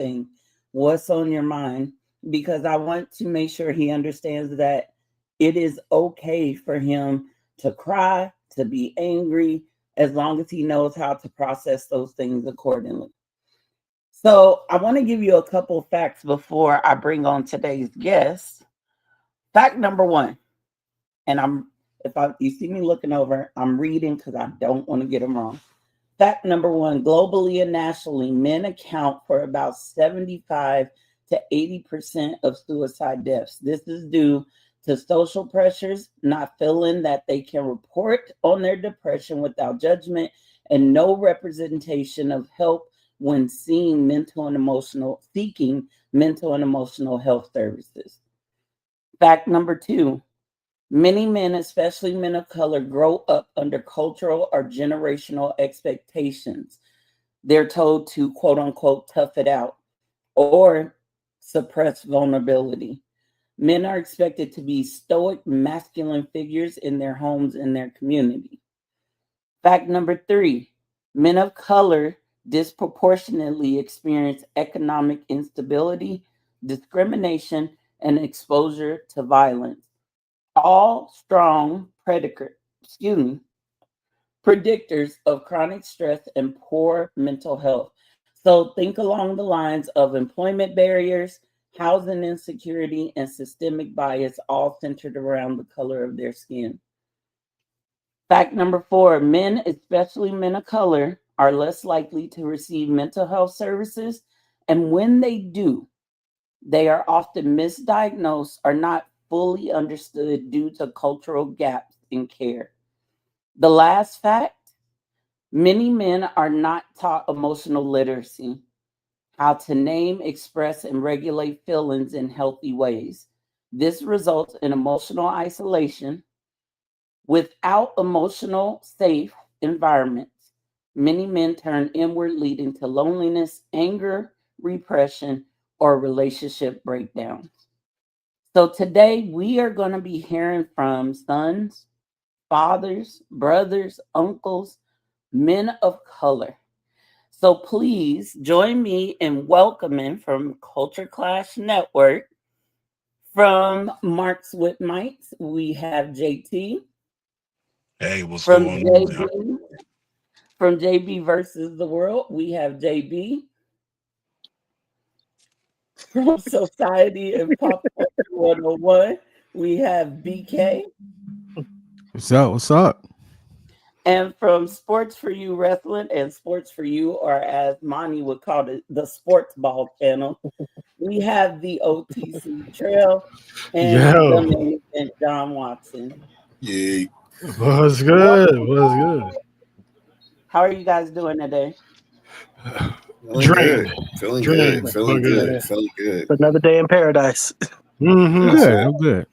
everything. What's on your mind? Because I want to make sure he understands that it is okay for him to cry, to be angry, as long as he knows how to process those things accordingly. So I want to give you a couple facts before I bring on today's guest. Fact number one, and you see me looking over, I'm reading because I don't want to get them wrong. Fact number one, globally and nationally, men account for about 75 to 80% of suicide deaths. This is due to social pressures, not feeling that they can report on their depression without judgment, and no representation of help when seeking mental and emotional health services. Fact number two, many men, especially men of color, grow up under cultural or generational expectations. They're told to, quote unquote, tough it out or suppress vulnerability. Men are expected to be stoic, masculine figures in their homes and their community. Fact number three, men of color disproportionately experience economic instability, discrimination, and exposure to violence. All strong predictors of chronic stress and poor mental health. So think along the lines of employment barriers, housing insecurity, and systemic bias, all centered around the color of their skin. Fact number four, men, especially men of color, are less likely to receive mental health services. And when they do, they are often misdiagnosed or not fully understood due to cultural gaps in care. The last fact, many men are not taught emotional literacy, how to name, express, and regulate feelings in healthy ways. This results in emotional isolation. Without emotional safe environments, many men turn inward, leading to loneliness, anger, repression, or relationship breakdowns. So today we are going to be hearing from sons, fathers, brothers, uncles, men of color. So please join me in welcoming from Culture Clash Network, from Marks with Mics, we have JT. Hey, what's From going on now? JB, from JB versus the World, we have JB. From Society and Pop Culture 101, we have BK. What's up? What's up? And from Sports4U Wrestling and Sports4U, or as Monty would call it, the Sports Ball channel, we have the OTC Trell and the Yo, main event, John Watson. Yeah, what's good? Welcome. What's good? How are you guys doing today? feeling Drained, good, feeling drained. good, But feeling good. good, feeling good. Another day in paradise. I'm Yes, good. sir. I'm good.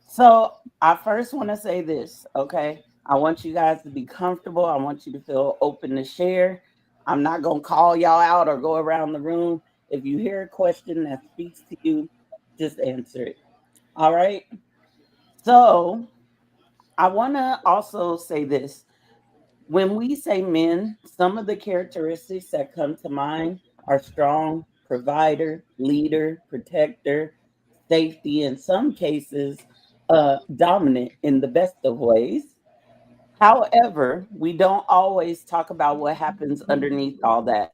So I first want to say this, okay? I want you guys to be comfortable. I want you to feel open to share. I'm not going to call y'all out or go around the room. If you hear a question that speaks to you, just answer it. All right? So I want to also say this. When we say men, some of the characteristics that come to mind are strong, provider, leader, protector, safety, in some cases, dominant in the best of ways. However, we don't always talk about what happens underneath all that.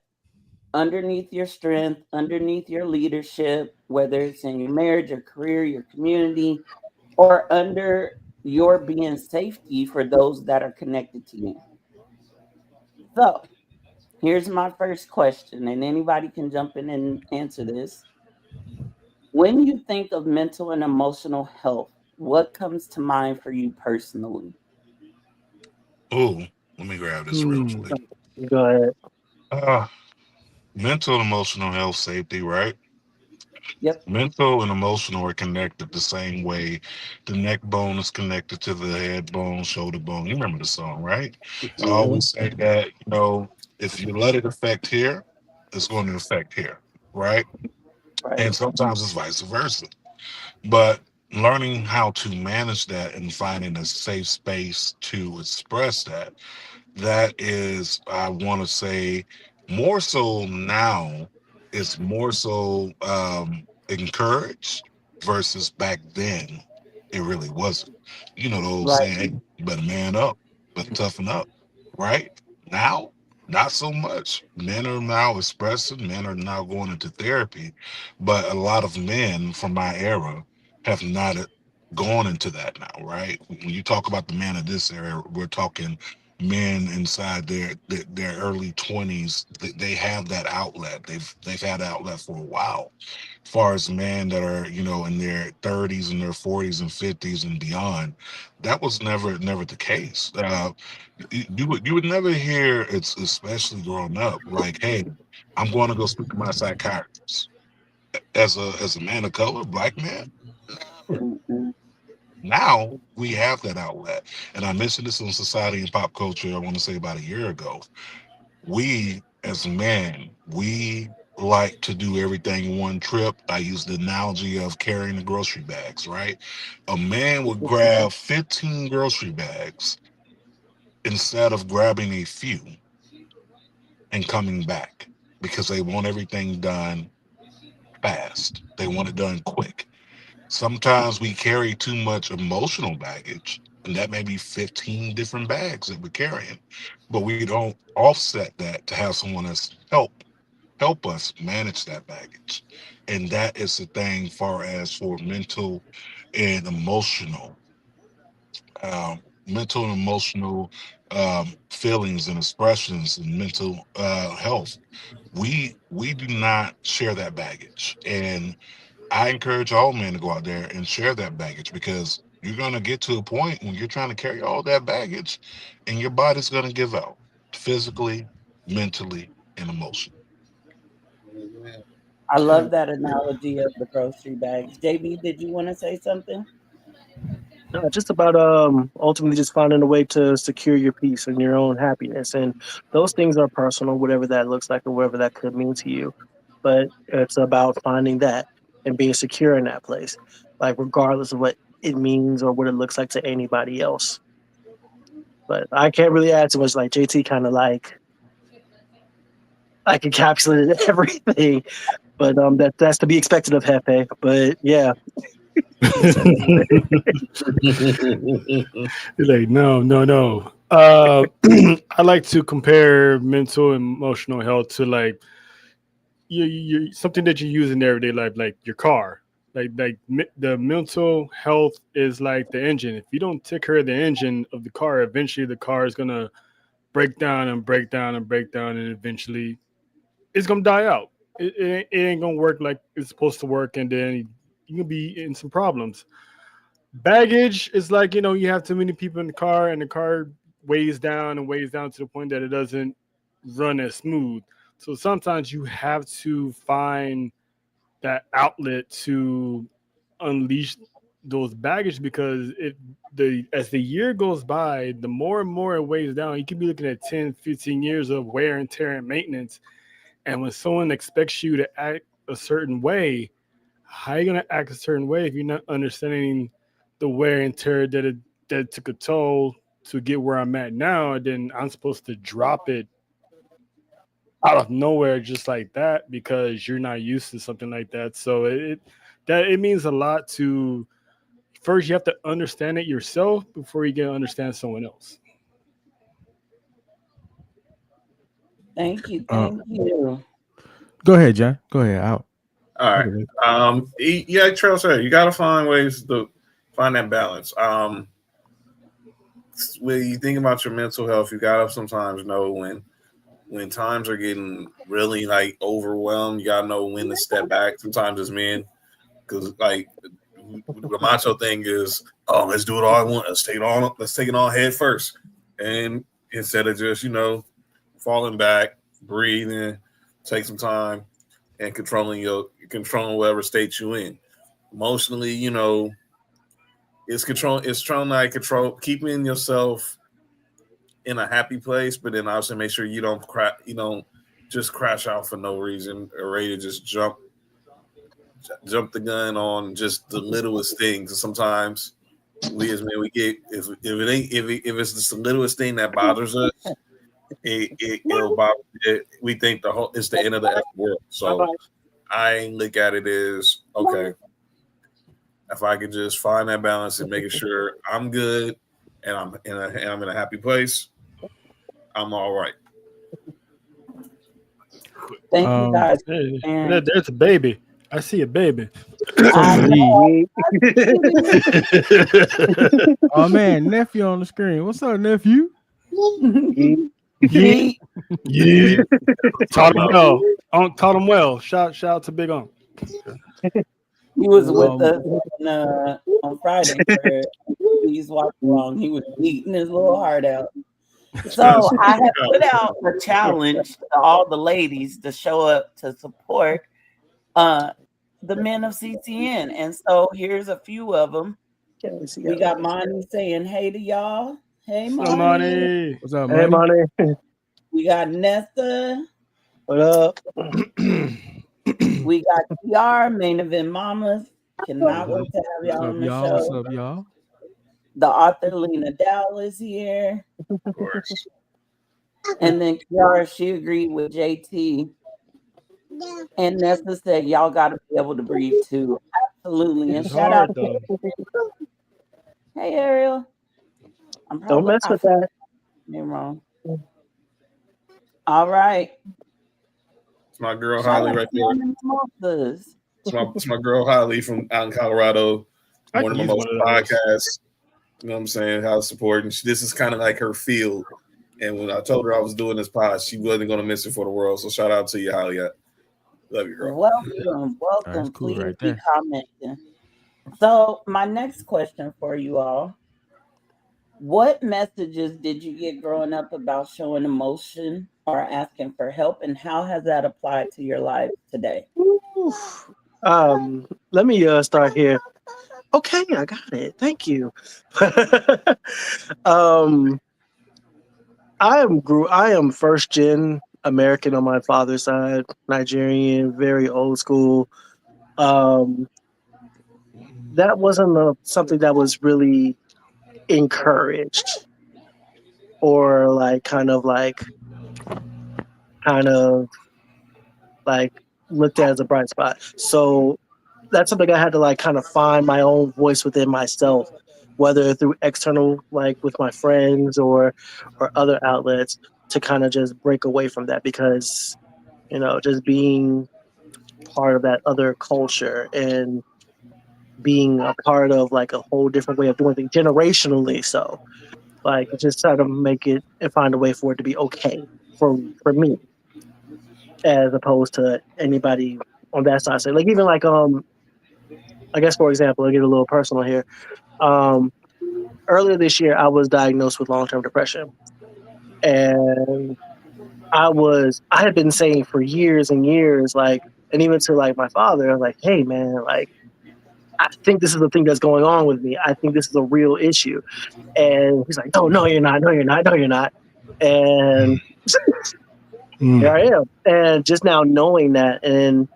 Underneath your strength, underneath your leadership, whether it's in your marriage, your career, your community, or under your being safety for those that are connected to you. So, here's my first question, and anybody can jump in and answer this. When you think of mental and emotional health, what comes to mind for you personally? Oh, let me grab this real Hmm. quick. Go ahead. Uh, mental and emotional health safety, right? Yep. Mental and emotional are connected the same way the neck bone is connected to the head bone, shoulder bone. You remember the song, right? I Mhm. always say that, if you let it affect here, it's going to affect here, right? Right. And sometimes it's vice versa. But learning how to manage that and finding a safe space to express that, that is, I want to say, More so now, it's more so encouraged versus back then. It really wasn't. You know the old Right. saying, hey, you better man up, better toughen up, right? Now, not so much. Men are now expressing, men are now going into therapy, but a lot of men from my era have not gone into that now, right? When you talk about the men of this era, we're talking men inside their early 20s. They have that outlet. They've had outlet for a while. As far as men that are, in their 30s and their 40s and 50s and beyond, that was never the case. You would never hear, it's especially growing up, like, hey, I'm going to go speak to my psychiatrist as a man of color, black man. Mm-mm. Now we have that outlet. And I mentioned this in Society and Pop Culture, I want to say about a year ago. We, as men, we like to do everything in one trip. I use the analogy of carrying the grocery bags, right? A man would grab 15 grocery bags instead of grabbing a few and coming back because they want everything done fast. They want it done quick. Sometimes we carry too much emotional baggage, and that may be 15 different bags that we're carrying, but we don't offset that to have someone else help us manage that baggage. And that is the thing far as for and emotional mental and emotional feelings and expressions and mental health. We do not share that baggage, and I encourage all men to go out there and share that baggage, because you're going to get to a point when you're trying to carry all that baggage and your body's going to give out physically, mentally, and emotionally. I love that analogy of the grocery bags. JB, did you want to say something? No, just about ultimately just finding a way to secure your peace and your own happiness, and those things are personal, whatever that looks like or whatever that could mean to you. But it's about finding that and being secure in that place, like regardless of what it means or what it looks like to anybody else. But I can't really add too much. Like JT kind of like encapsulated everything, but that's to be expected of Hefe. But yeah, Like, no, no, no. I like to compare mental and emotional health to like you something that you use in everyday life, like your car. The mental health is like the engine. If you don't take care of the engine of the car, eventually the car is gonna break down and break down and break down, and eventually it's gonna die out. It ain't gonna work like it's supposed to work, and then you can be in some problems. Baggage is like, you have too many people in the car, and the car weighs down to the point that it doesn't run as smooth. So sometimes you have to find that outlet to unleash those baggage, because it the as the year goes by, the more and more it weighs down. You could be looking at 10, 15 years of wear and tear and maintenance. And when someone expects you to act a certain way, how are you gonna act a certain way if you're not understanding the wear and tear that took a toll to get where I'm at now? And then I'm supposed to drop it out of nowhere just like that because you're not used to something like that. So it means a lot to first you have to understand it yourself before you can understand someone else. Thank you. uh, Thank you. Go ahead, John. Go ahead. Out. All right. Yeah, Trell said you got to find ways to find that balance. When you think about your mental health, you got to sometimes know when times are getting really like overwhelmed. You got to know when to step back. Sometimes as men, because like the macho thing is, oh, let's do it all I want. Let's take it all head first, and instead of just falling back, breathing, take some time, and controlling whatever state you in. Emotionally, it's trying to control keeping yourself in a happy place, but then also make sure you don't just crash out for no reason or ready to just jump the gun on just the littlest things. And sometimes we as men, we get if it's just the littlest thing that bothers us, it'll bother we think it's the end of the world. So I look at it as okay. If I could just find that balance and making sure I'm good and I'm in a happy place, I'm all right. Thank you guys. Hey, And there's a baby. I see a baby. I know. Oh man, nephew on the screen. What's up, nephew? Yeah. Taught him well. Taught him well. Shout out to Big Unc. He was with us on Friday for Please Watch Along. He was eating his little heart out. So I have put out a challenge to all the ladies to show up to support the men of CCN. And so here's a few of them. We got Monty saying hey to y'all. Hey, Monty. What's up, Hey, Monty? Monty. We got Nesta. What up? We got TR, Main Event Mamas. Cannot wait to have y'all on the show. What's up, y'all? The author Lena Dow is here. Of course. And then Kiara, she agreed with JT. And Nesta said, y'all got to be able to breathe too. Absolutely. And shout out to Hey, Ariel. Don't mess with that. Name wrong. All right. It's my girl Holly right there. It's my girl Holly from out in Colorado. One of my most podcasts. You know what I'm saying? How supporting. This is kind of like her field. And when I told her I was doing this pod, she wasn't going to miss it for the world. So shout out to you, Holly. Love you, girl. Welcome. Cool Please right be there. commenting. So my next question for you all. What messages did you get growing up about showing emotion or asking for help, and how has that applied to your life today? Let me start here. Okay, I got it. Thank you. I am first gen American on my father's side, Nigerian, very old school. That wasn't something that was really encouraged or kind of looked at as a bright spot. So that's something I had to kind of find my own voice within myself, whether through external, with my friends or other outlets, to kind of just break away from that, because just being part of that other culture and being a part of a whole different way of doing things generationally. So just try to make it and find a way for it to be okay for me, as opposed to anybody on that side. So even I guess, for example, I'll get a little personal here. Earlier this year, I was diagnosed with long-term depression, and I had been saying for years and years, and even to my father, I'm like, hey man, I think this is the thing that's going on with me. I think this is a real issue. And he's like, no, you're not. No, you're not. No, you're not. And here I am. And just now knowing that, and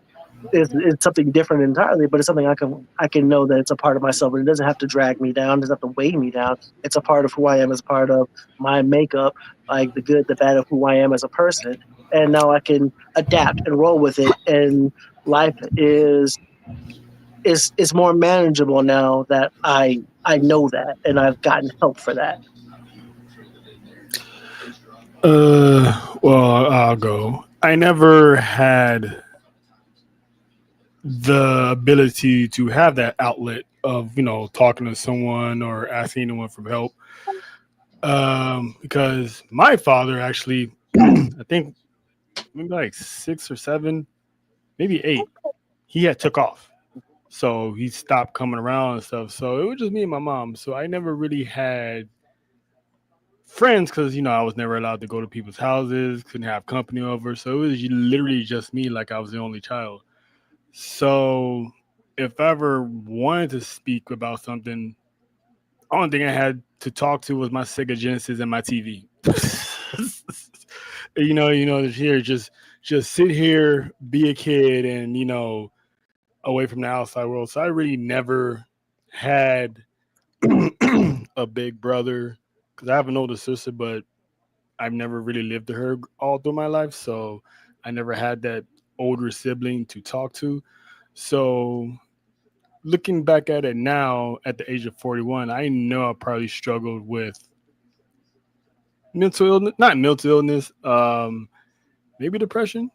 it's something different entirely, but it's something I can know that it's a part of myself, and it doesn't have to drag me down. It doesn't have to weigh me down. It's a part of who I am, as part of my makeup, the good, the bad of who I am as a person. And now I can adapt and roll with it. And life is more manageable now that I know that, and I've gotten help for that. Well, I'll go. I never had the ability to have that outlet of talking to someone or asking anyone for help, because my father actually, I think maybe 6 or 7, maybe 8, he had took off, so he stopped coming around and stuff. So it was just me and my mom. So I never really had friends, because I was never allowed to go to people's houses, couldn't have company over. So it was literally just me, I was the only child. So if I ever wanted to speak about something, the only thing I had to talk to was my Sega Genesis and my TV. Here, just sit here, be a kid, and away from the outside world. So I really never had a big brother, because I have an older sister, but I've never really lived with her all through my life, so I never had that older sibling to talk to. So looking back at it now at the age of 41, I know I probably struggled with mental illness, not mental illness, maybe depression,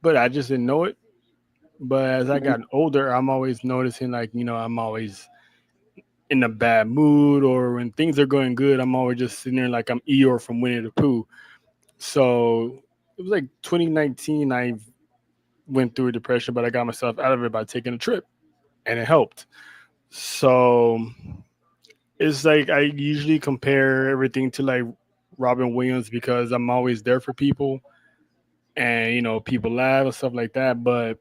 but I just didn't know it. But as I got older, I'm always noticing, like, I'm always in a bad mood, or when things are going good, I'm always just sitting there like I'm Eeyore from Winnie the Pooh. So it was like 2019, I went through a depression, but I got myself out of it by taking a trip, and it helped. So it's like I usually compare everything to like Robin Williams because I'm always there for people, and people laugh and stuff like that. But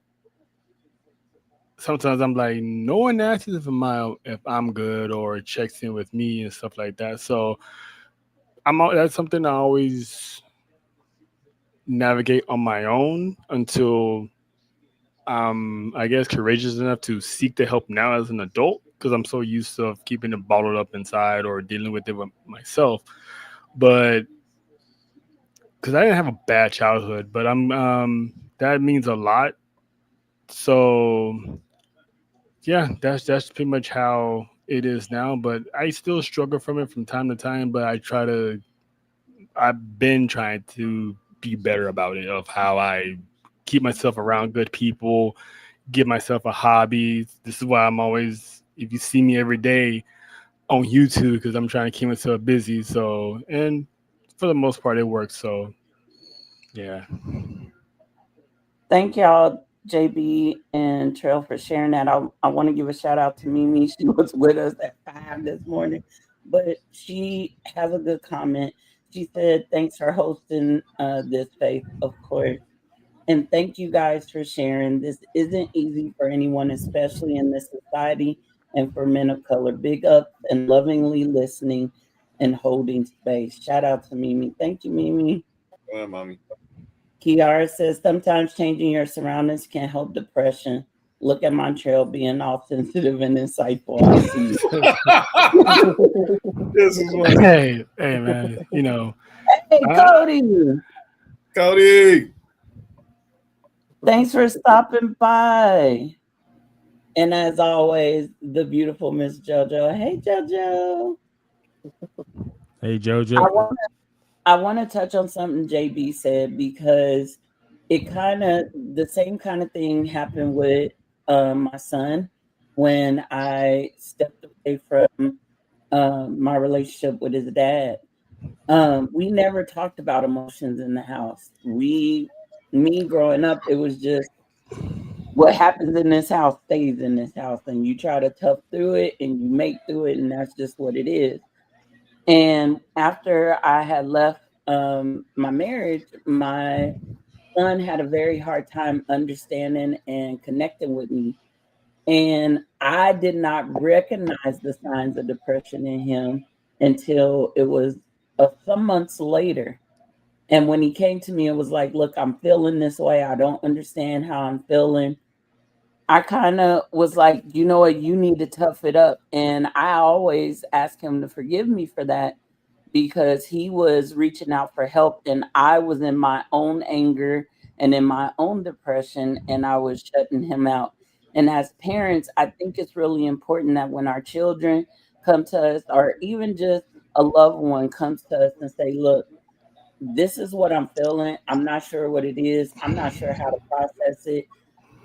sometimes I'm like, no one asks if I'm good or checks in with me and stuff like that. So that's something I always navigate on my own until I guess courageous enough to seek the help now as an adult, because I'm so used to keeping it bottled up inside or dealing with it with myself. But because I didn't have a bad childhood, but I'm that means a lot. So yeah, that's pretty much how it is now. But I still struggle from it from time to time. But I've been trying to be better about it, of how I keep myself around good people, give myself a hobby. This is why I'm always, if you see me every day on YouTube, because I'm trying to keep myself busy. So, and for the most part, it works. So, yeah. Thank y'all, JB and Trail, for sharing that. I want to give a shout out to Mimi. She was with us at 5 this morning, but she has a good comment. She said, "Thanks for hosting this, Faith, of course. And thank you guys for sharing. This isn't easy for anyone, especially in this society and for men of color. Big ups and lovingly listening and holding space." Shout out to Mimi. Thank you, Mimi. Go ahead, mommy. Kiara says, "Sometimes changing your surroundings can help depression. Look at Montreal being all sensitive and insightful. I see This is what Hey, man. Hey, I, Cody. Cody. Thanks for stopping by. And as always, the beautiful Miss JoJo. Hey, JoJo. Hey, I JoJo. want I want to touch on something JB said, because it kind of the same kind of thing happened with my son when I stepped away from my relationship with his dad. We never talked about emotions in the house. Me growing up, it was just what happens in this house stays in this house, and you try to tough through it and you make through it, and that's just what it is. And after I had left my marriage, my son had a very hard time understanding and connecting with me. And I did not recognize the signs of depression in him until it was some months later. And when he came to me, it was like, "Look, I'm feeling this way. I don't understand how I'm feeling." I kind of was like, "You know what? You need to tough it up." And I always ask him to forgive me for that, because he was reaching out for help and I was in my own anger and in my own depression, and I was shutting him out. And as parents, I think it's really important that when our children come to us, or even just a loved one comes to us and say, "Look, this is what I'm feeling. I'm not sure what it is. I'm not sure how to process it."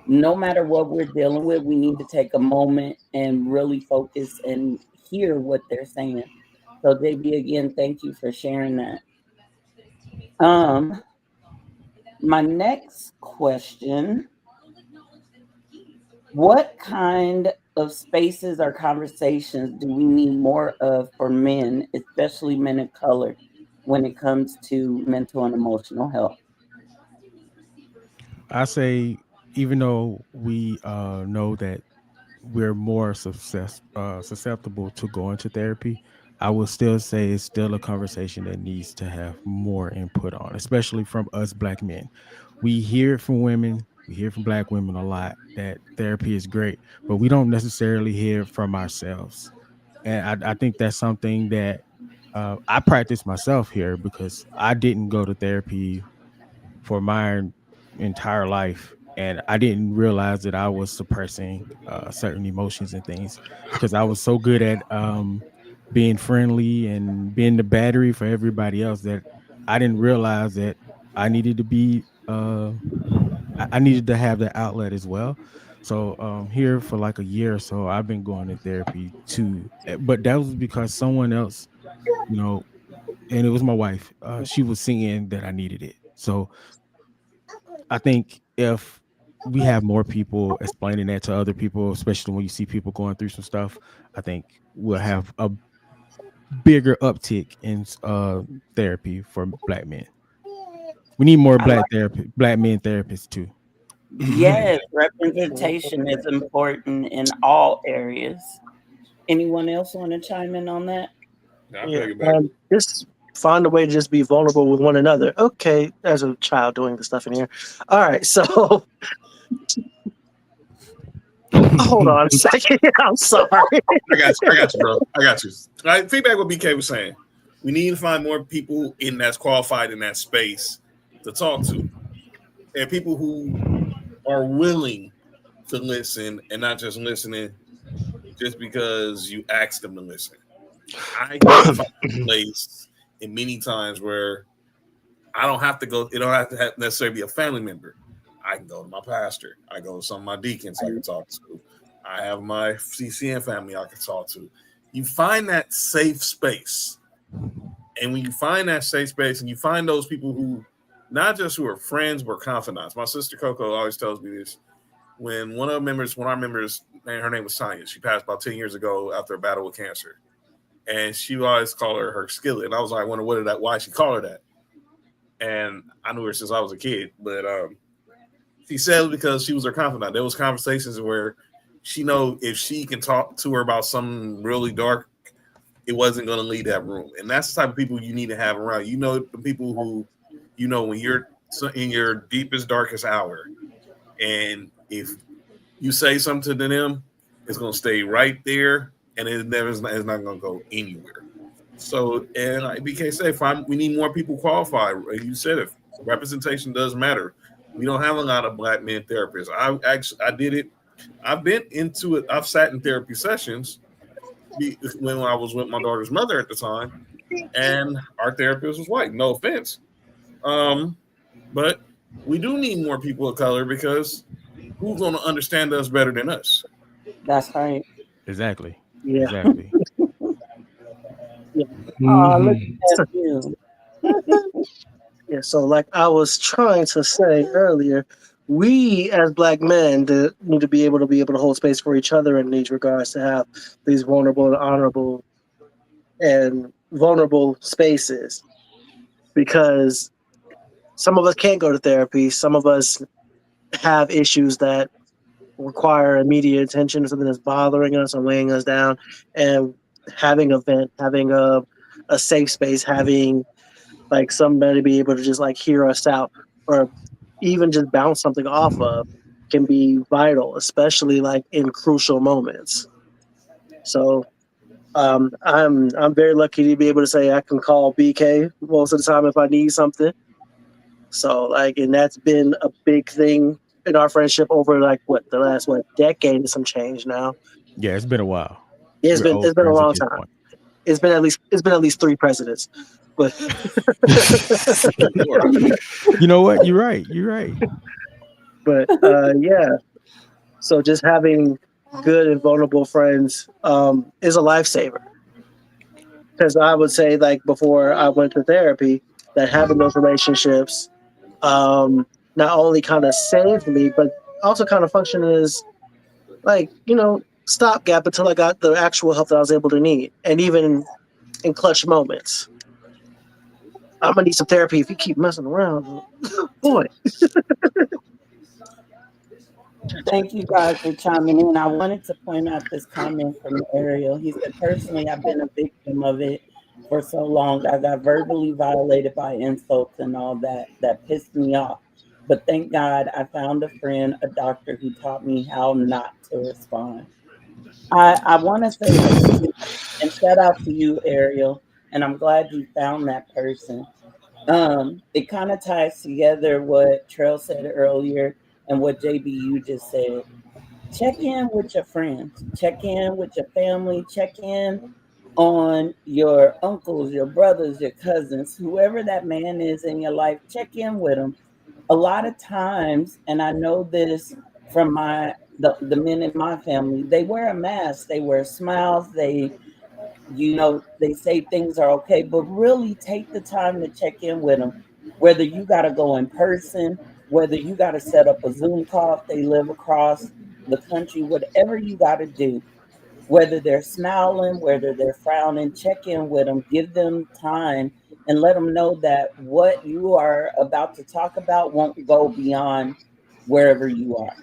No matter what we're dealing with, we need to take a moment and really focus and hear what they're saying. So, JB, again, thank you for sharing that. Um, my next question: what kind of spaces or conversations do we need more of for men, especially men of color, when it comes to mental and emotional health? I say, even though we know that we're more susceptible to going to therapy, I will still say it's still a conversation that needs to have more input on, especially from us black men. We hear it from women, we hear from black women a lot that therapy is great, but we don't necessarily hear it from ourselves. And I think that's something that I practice myself here because I didn't go to therapy for my entire life, and I didn't realize that I was suppressing certain emotions and things because I was so good at being friendly and being the battery for everybody else that I didn't realize that I needed to be I needed to have that outlet as well. So here for like a year or so, I've been going to therapy too, but that was because someone else, you know, and it was my wife. She was seeing that I needed it. So I think if we have more people explaining that to other people, especially when you see people going through some stuff, I think we'll have a bigger uptick in therapy for black men. We need more I like, black men therapists too. yes, representation is important in all areas. Anyone else want to chime in on that? I'll Yeah, take it back. just find a way to just be vulnerable with one another. Okay, as a child doing the stuff in here. All right, so hold on a second. I'm sorry. I got you, bro. I got you. All right, feedback what BK was saying. We need to find more people in that's qualified in that space to talk to, and people who are willing to listen and not just listening just because you asked them to listen. I can find a place in many times where I don't have to go. It don't have to necessarily be a family member. I can go to my pastor. I go to some of my deacons I can talk to. I have my CCN family I can talk to. You find that safe space. And when you find that safe space and you find those people who, not just who are friends, but confidants. My sister Coco always tells me this. When our members, her name was Tanya, she passed about 10 years ago after a battle with cancer. And she always called her skillet. And I was like, I wonder why she called her that. And I knew her since I was a kid. But she said it was because she was her confidant. There was conversations where she know if she can talk to her about something really dark, it wasn't going to leave that room. And that's the type of people you need to have around. You know, the people who, you know, when you're in your deepest, darkest hour, and if you say something to them, it's going to stay right there, and it's not going to go anywhere. So, and like BK said, we need more people qualified. You said it. Representation does matter. We don't have a lot of black men therapists. I did it. I've been into it. I've sat in therapy sessions when I was with my daughter's mother at the time, and our therapist was white. No offense, but we do need more people of color because who's going to understand us better than us? That's right. Exactly. Yeah. Exactly. Yeah. Look at you. Yeah, so like I was trying to say earlier, we as black men need to be able to hold space for each other in these regards, to have these vulnerable and honorable and vulnerable spaces, because some of us can't go to therapy. Some of us have issues that require immediate attention, something that's bothering us and weighing us down, and having a vent, having a safe space, having like somebody be able to just like hear us out, or even just bounce something off of, can be vital, especially like in crucial moments. So I'm very lucky to be able to say I can call BK most of the time if I need something. So like, and that's been a big thing in our friendship over like the last decade and some change now. Yeah, it's been a while. Yeah, We're it's been a old friends at long this time. point. It's been at least 3 presidents. But You know what? You're right. You're right. but yeah. So just having good and vulnerable friends is a lifesaver. Because I would say, like before I went to therapy, that having those relationships not only kind of saved me, but also kind of functioned as like, stopgap until I got the actual help that I was able to need. And even in clutch moments, I'm gonna need some therapy if you keep messing around. Boy. Thank you guys for chiming in. I wanted to point out this comment from Ariel. He said, personally, I've been a victim of it for so long. I got verbally violated by insults and all that. That pissed me off. But thank God I found a friend, a doctor, who taught me how not to respond. I want to say this, and shout out to you, Ariel. And I'm glad you found that person. It kind of ties together what Trell said earlier and what JBU just said. Check in with your friends, check in with your family, check in on your uncles, your brothers, your cousins, whoever that man is in your life, check in with them. A lot of times, and I know this from the men in my family, they wear a mask, they wear smiles, they say things are okay, but really take the time to check in with them. Whether you got to go in person, whether you got to set up a Zoom call if they live across the country, whatever you got to do, whether they're smiling, whether they're frowning, check in with them, give them time, and let them know that what you are about to talk about won't go beyond wherever you are.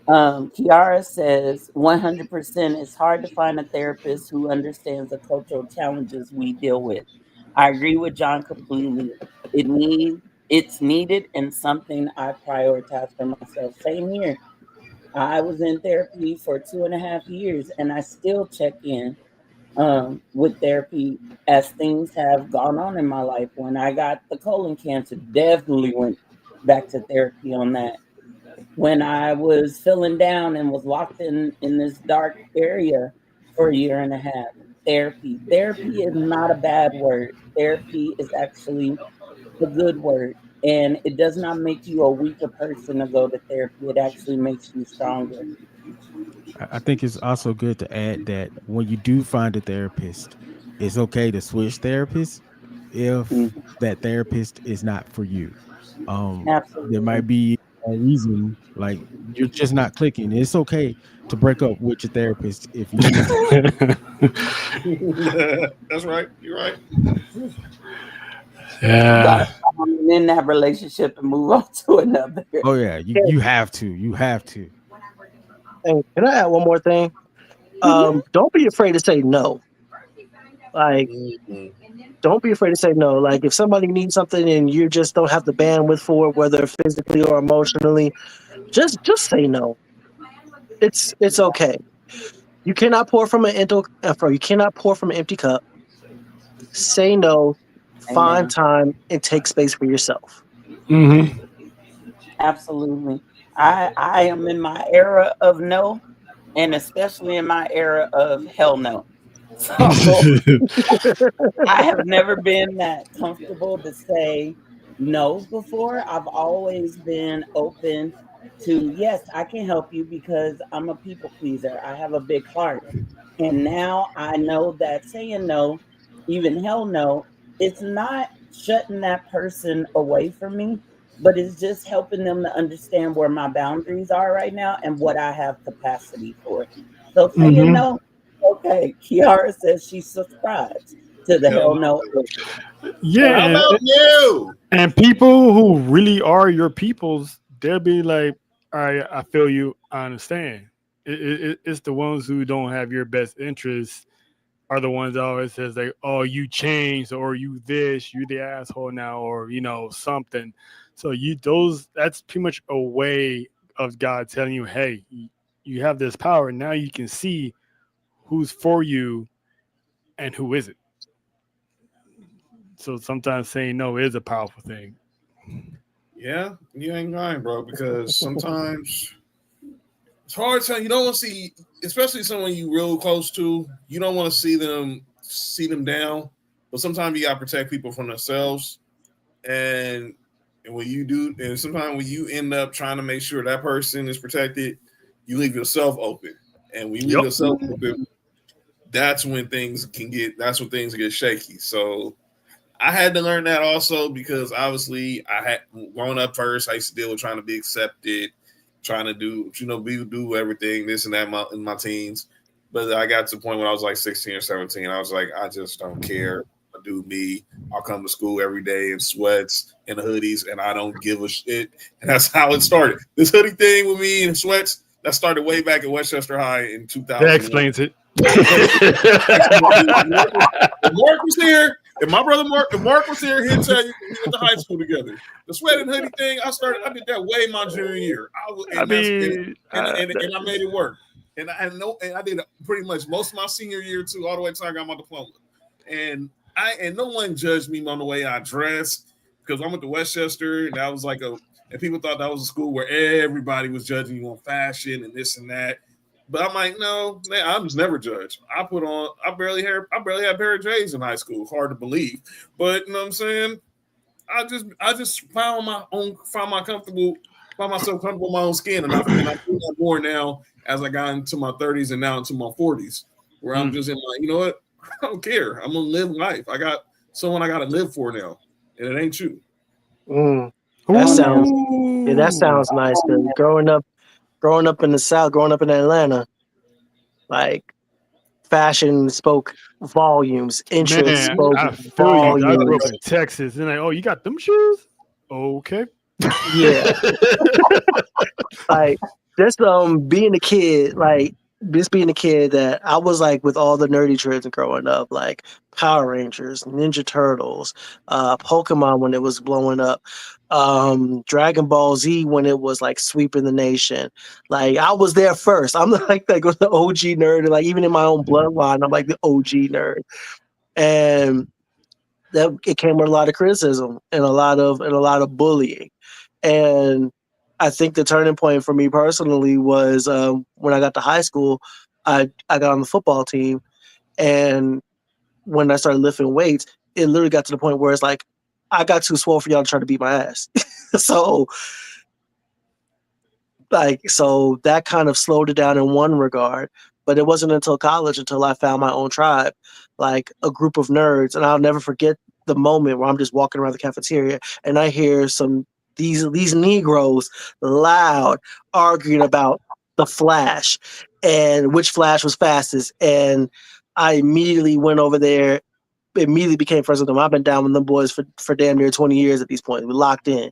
Kiara says 100% it's hard to find a therapist who understands the cultural challenges we deal with. I agree with John completely. It's needed and something I prioritize for myself. Same here. I was in therapy for 2.5 years and I still check in with therapy as things have gone on in my life. When I got the colon cancer, definitely went back to therapy on that. When I was feeling down and was locked in this dark area for a year and a half, therapy is not a bad word. Therapy is actually a good word, and it does not make you a weaker person to go to therapy. It actually makes you stronger. I think it's also good to add that when you do find a therapist, it's okay to switch therapists if Mhm. that therapist is not for you. There might Absolutely. be a reason, like you're just not clicking. It's okay to break up with your therapist if you choose. That's right. You're right. You Yeah. gotta in that relationship and move on to another. Oh yeah, you have to. You have to. And can I add one more thing? Mhm. Don't be afraid to say no. Like, Mhm. don't be afraid to say no. Like, if somebody needs something and you just don't have the bandwidth for it, whether physically or emotionally, just say no. It's okay. You cannot pour from you cannot pour from an empty cup. Say no. Find Amen. time and take space for yourself. Hmm. Absolutely. I am in my era of no, and especially in my era of hell no. So I have never been that comfortable to say no before. I've always been open to, yes, I can help you because I'm a people pleaser. I have a big heart. And now I know that saying no, even hell no, it's not shutting that person away from me, but it's just helping them to understand where my boundaries are right now and what I have capacity for. So saying Hmm. no, okay. Kiara says she subscribes to the Hell hell no. no. Yeah, How Absolutely. about you? and people who really are your peoples, they'll be like, "All right, I feel you, I understand." It's the ones who don't have your best interests are the ones that always says like, "Oh, you changed," or "You this, you the asshole now," or something. So that's pretty much a way of God telling you, "Hey, you have this power now. You can see who's for you and who isn't." So sometimes saying no is a powerful thing. Yeah, you ain't lying, bro. Because sometimes it's hard to you don't want to see, especially someone you real close to. You don't want to see them down. But sometimes you gotta protect people from themselves. And when you do, and sometimes when you end up trying to make sure that person is protected, you leave yourself open. And when you leave Yep. yourself open, that's when things get shaky. So I had to learn that also because obviously I had grown up first. I used to deal with trying to be accepted, trying to do everything, this and that in my teens. But I got to the point when I was like 16 or 17. I was like, I just don't care. I do me. I'll come to school every day in sweats and hoodies, and I don't give a shit. And that's how it started. This hoodie thing with me and sweats, that started way back at Westchester High in That 2001. explains it. If Mark was here, if Mark was here, he'd tell you we went to high school together. The sweat and hoodie thing, I did that way my junior year. I mean, And I made it work. And I did pretty much most of my senior year too, all the way until I got my diploma. And and no one judged me on the way I dressed because I went to Westchester and that was like and people thought that was a school where everybody was judging you on fashion and this and that. But I'm like, no, man, I was never judged. I barely had a pair of J's in high school. Hard to believe, but you know what I'm saying. I just found myself comfortable in my own skin, and I do that more now as I got into my 30s and now into my 40s, where I'm just in like, you know what, I don't care. I'm gonna live life. I got someone I got to live for now, and it ain't you. That sounds nice. Cause growing up in the South, growing up in Atlanta, like fashion spoke volumes, interest Man, spoke I feel you. I grew up volumes. in Texas, and like, oh, you got them shoes? Okay. Yeah, like just being a kid, like just being a kid that I was like with all the nerdy trends growing up, like Power Rangers, Ninja Turtles, Pokemon when it was blowing up, Dragon Ball Z when it was like sweeping the nation. Like I was there first. I'm like the OG nerd, and like even in my own bloodline, I'm like the OG nerd, and that it came with a lot of criticism and a lot of bullying. And I think the turning point for me personally was when I got to high school. I got on the football team, and when I started lifting weights, it literally got to the point where it's like I got too swole for y'all to try to beat my ass. so that kind of slowed it down in one regard. But it wasn't until college until I found my own tribe, like a group of nerds. And I'll never forget the moment where I'm just walking around the cafeteria and I hear these Negroes loud arguing about the Flash and which Flash was fastest. And I immediately went over there, immediately became friends with them. I've been down with them boys for damn near 20 years at these points. We locked in.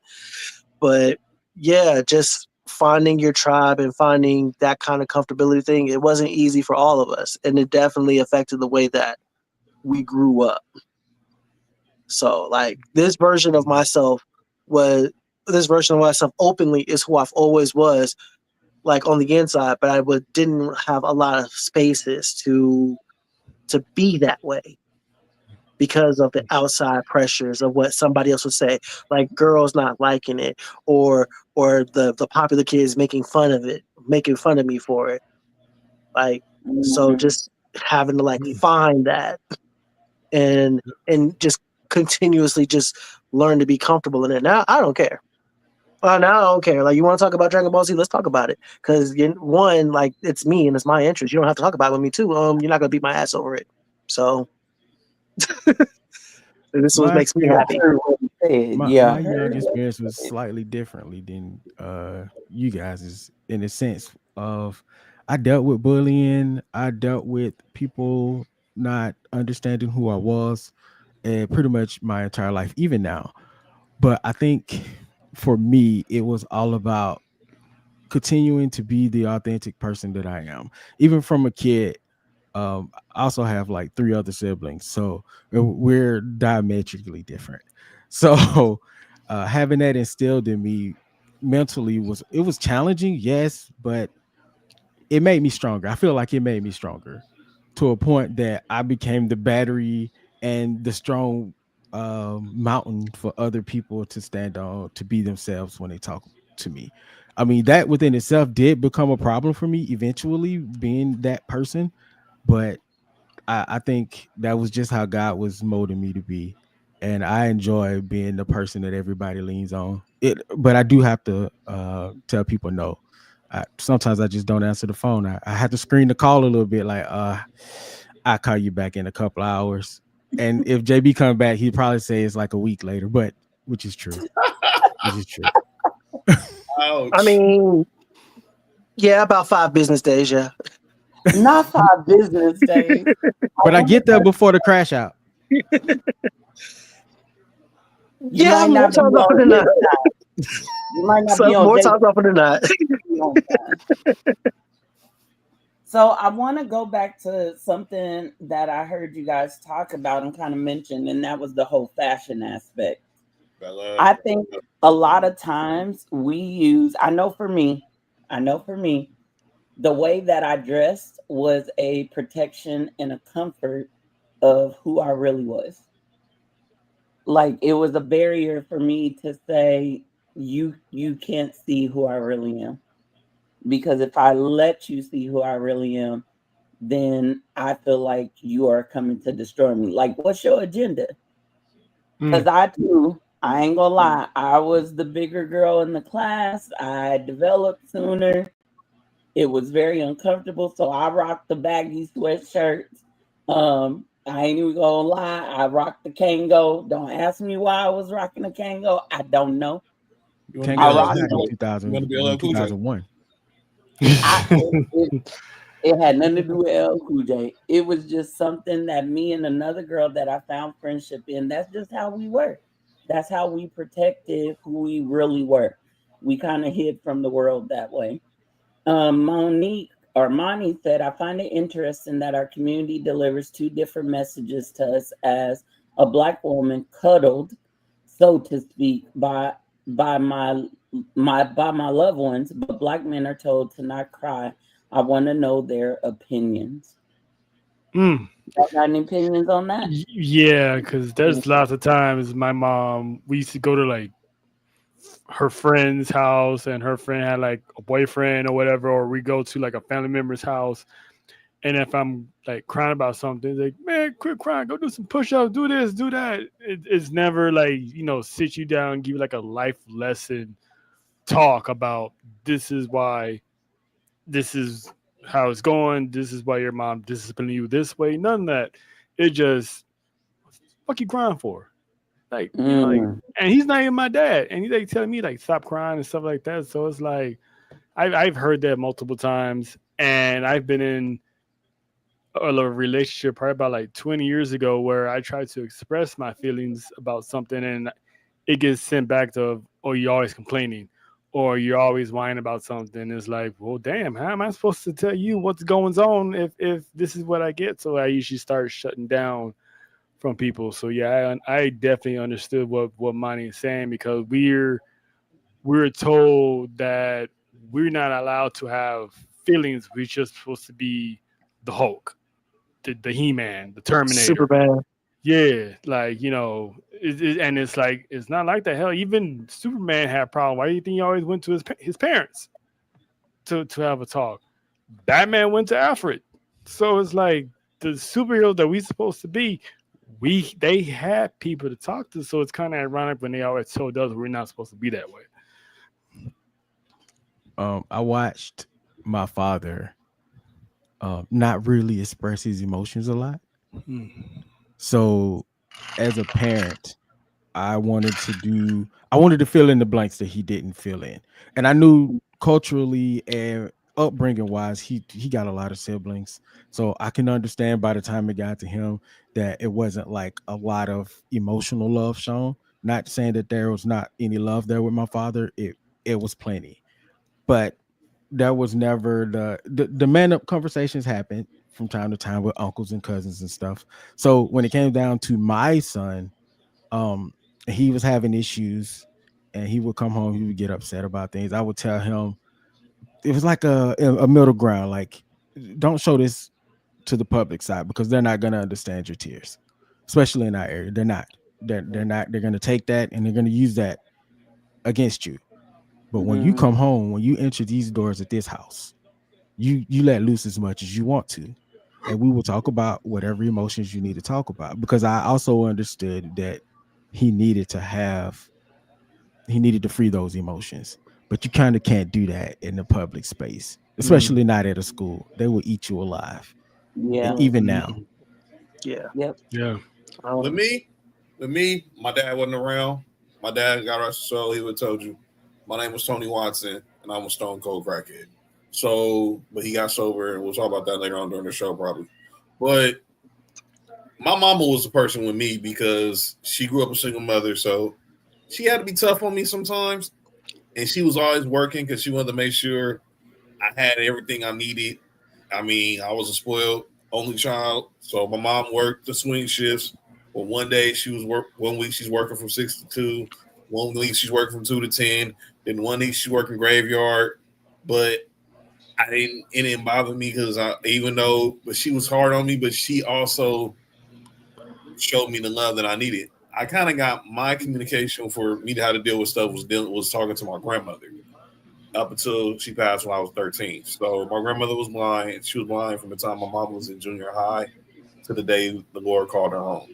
But yeah, just finding your tribe and finding that kind of comfortability thing, it wasn't easy for all of us. And it definitely affected the way that we grew up. So like this version of myself openly is who I've always was, like on the inside, but I didn't have a lot of spaces to be that way because of the outside pressures of what somebody else would say, like girls not liking it or the popular kids making fun of me for it. Like, so just having to like find that and just continuously just learn to be comfortable in it. Now I don't care. Now I don't care. Like, you want to talk about Dragon Ball Z? Let's talk about it. Because one, like, it's me and it's my interest. You don't have to talk about it with me too. You're not gonna beat my ass over it. So this is what makes me happy. My young experience was slightly differently than you guys' in the sense of I dealt with bullying. I dealt with people not understanding who I was, and pretty much my entire life, even now. But I think for me, it was all about continuing to be the authentic person that I am, even from a kid. I also have like 3 other siblings, so we're diametrically different. So having that instilled in me mentally was challenging, yes, but it made me stronger. I feel like it made me stronger to a point that I became the battery and the strong mountain for other people to stand on, to be themselves when they talk to me. I mean, that within itself did become a problem for me eventually, being that person. But I think that was just how God was molding me to be. And I enjoy being the person that everybody leans on. But I do have to tell people no. Sometimes I just don't answer the phone. I have to screen the call a little bit, like I'll call you back in a couple hours. And if JB comes back, he'd probably say it's like a week later, but which is true. Which is true. Ouch. I mean, yeah, about 5 business days, yeah. Not 5 business days. But I get there before the crash out. Yeah, more times often than not. You might not be on more times often than not. So I want to go back to something that I heard you guys talk about and kind of mention, and that was the whole fashion aspect. I think a lot of times I know for me, the way that I dressed was a protection and a comfort of who I really was. like it was a barrier for me to say you can't see who I really am, because if I let you see who I really am, then I feel like you are coming to destroy me. Like, what's your agenda? Because I ain't gonna lie, I was the bigger girl in the class. I developed sooner. It was very uncomfortable, so I rocked the baggy sweatshirts. I ain't even gonna lie, I rocked the Kango. Don't ask me why I was rocking the Kango. I don't know. You want to be Kango was rocked back in it. 2000, You want to be LL Cool J. 2001. It had nothing to do with LL Cool J. It was just something that me and another girl that I found friendship in, that's just how we were. That's how we protected who we really were. We kind of hid from the world that way. Moni said, I find it interesting that our community delivers two different messages to us as a Black woman cuddled, so to speak, by my loved ones, but Black men are told to not cry. I want to know their opinions. Y'all got any opinions on that? Yeah, because there's lots of times my mom, we used to go to like her friend's house and her friend had like a boyfriend or whatever, or we go to like a family member's house. And if I'm like crying about something, like, man, quit crying, go do some push-ups, do this, do that. It's never like, sit you down and give you like a life lesson talk about this is why, this is how it's going, this is why your mom disciplining you this way. None of that. It just, fuck you crying for? Like, and he's not even my dad. And he's like telling me like stop crying and stuff like that. So it's like I've heard that multiple times, and I've been in a relationship probably about like 20 years ago where I tried to express my feelings about something and it gets sent back to, oh, you're always complaining or you're always whining about something. It's like, well, damn, how am I supposed to tell you what's going on if this is what I get? So I usually start shutting down from people. So yeah, I definitely understood what Monty is saying, because we're told that we're not allowed to have feelings. We're just supposed to be the Hulk, the He-Man, the Terminator. Superman. Yeah, like, and it's like, it's not like that. Hell, even Superman had a problem. Why do you think he always went to his parents to have a talk? Batman went to Alfred. So it's like the superheroes that we supposed to be, they had people to talk to. So it's kind of ironic when they always told us we're not supposed to be that way. I watched my father not really express his emotions a lot. So as a parent, I wanted to fill in the blanks that he didn't fill in. And I knew culturally and upbringing wise, he got a lot of siblings. So I can understand by the time it got to him that it wasn't like a lot of emotional love shown. Not saying that there was not any love there with my father. It was plenty. But that was never the man up conversations happened from time to time with uncles and cousins and stuff. So when it came down to my son, he was having issues and he would come home, he would get upset about things. I would tell him, it was like a middle ground, like, don't show this to the public side because they're not going to understand your tears, especially in our area. They're not. They're going to take that and they're going to use that against you. But when you come home, when you enter these doors at this house, you let loose as much as you want to. And we will talk about whatever emotions you need to talk about, because I also understood that he needed to free those emotions. But you kind of can't do that in the public space, especially not at a school. They will eat you alive. Yeah. And even now. Yeah. Yep. Yeah. With me, my dad wasn't around. My dad got rest his soul. He would have told you, my name was Tony Watson, and I'm a stone cold crackhead. So, but he got sober, and we'll talk about that later on during the show, probably. But my mama was the person with me because she grew up a single mother, so she had to be tough on me sometimes, and she was always working because she wanted to make sure I had everything I needed. I mean, I was a spoiled only child, so my mom worked the swing shifts. Well, one day one week she's working from 6 to 2. 1 week she's working from 2 to 10. Then 1 week she's working graveyard. But it didn't bother me because but she was hard on me, but she also showed me the love that I needed. I kind of got my communication for me to how to deal with stuff was talking to my grandmother up until she passed when I was 13. So my grandmother was blind. She was blind from the time my mom was in junior high to the day the Lord called her home.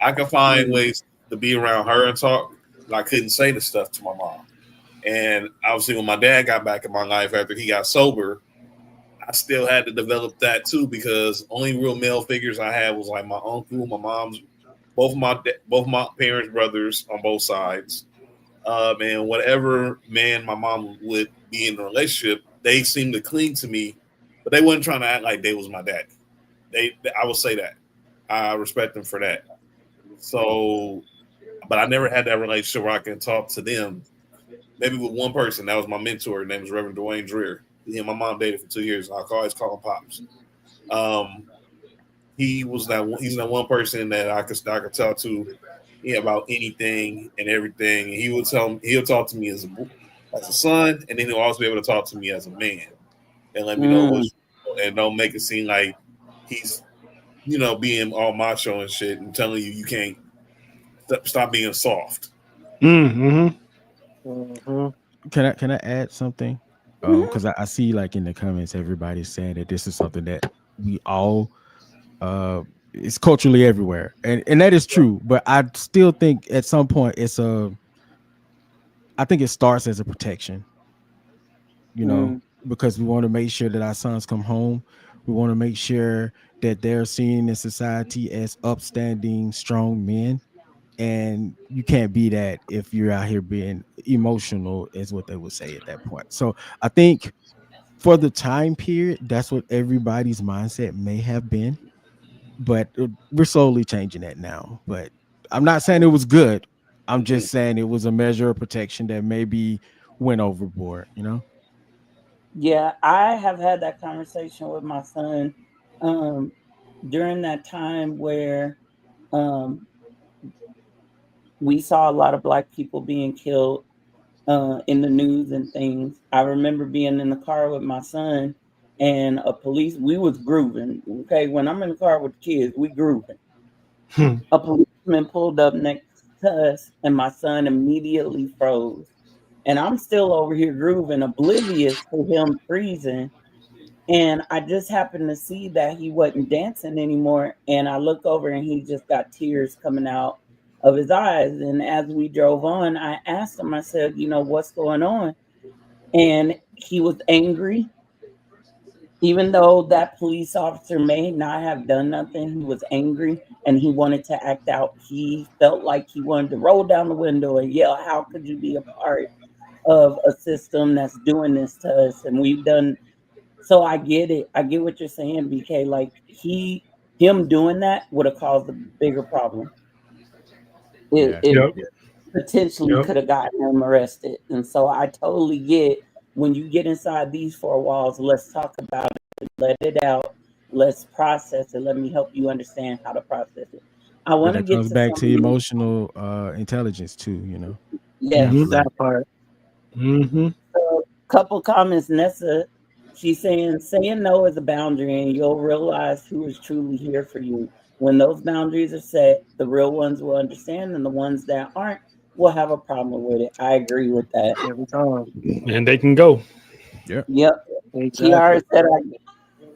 I could find ways to be around her and talk, but I couldn't say the stuff to my mom. And obviously, when my dad got back in my life after he got sober, I still had to develop that too, because only real male figures I had was like my uncle, my mom's, both my parents' brothers on both sides, and whatever man my mom would be in a relationship, they seemed to cling to me, but they wasn't trying to act like they was my daddy. I will say that I respect them for that. So, but I never had that relationship where I can talk to them. Maybe with one person, that was my mentor. His name was Reverend Dwayne Dreer. He and my mom dated for 2 years. I always call him Pops. He's that one person that I could talk to about anything and everything. And he'll talk to me as a son, and then he'll also be able to talk to me as a man and let me know what's, and don't make it seem like he's being all macho and shit and telling you can't stop being soft. Mm-hmm. Can I add something? Because I see like in the comments everybody's saying that this is something that we all it's culturally everywhere, and that is true. But I still think at some point I think it starts as a protection, because we want to make sure that our sons come home. We want to make sure that they're seen in society as upstanding, strong men. And you can't be that if you're out here being emotional, is what they would say at that point. So I think for the time period, that's what everybody's mindset may have been. But we're slowly changing that now. But I'm not saying it was good. I'm just saying it was a measure of protection that maybe went overboard, Yeah, I have had that conversation with my son during that time where we saw a lot of Black people being killed in the news and things. I remember being in the car with my son and we was grooving. Okay, when I'm in the car with the kids, we grooving. A policeman pulled up next to us and my son immediately froze. And I'm still over here grooving, oblivious to him freezing. And I just happened to see that he wasn't dancing anymore. And I look over and he just got tears coming out of his eyes. And as we drove on, I asked him, I said, what's going on? And he was angry. Even though that police officer may not have done nothing, he was angry and he wanted to act out. He felt like he wanted to roll down the window and yell, how could you be a part of a system that's doing this to us? And we've done. So I get it. I get what you're saying, BK. Like him doing that would have caused a bigger problem. It potentially could have gotten him arrested. And so I totally get, when you get inside these four walls, let's talk about it, let it out, let's process it. Let me help you understand how to process it. I want to get comes back to emotional intelligence too, Yeah, that part. So, couple comments. Nessa, she's saying no is a boundary, and you'll realize who is truly here for you. When those boundaries are set, the real ones will understand, and the ones that aren't will have a problem with it. I agree with that. Every time. And they can go. Yep. Exactly.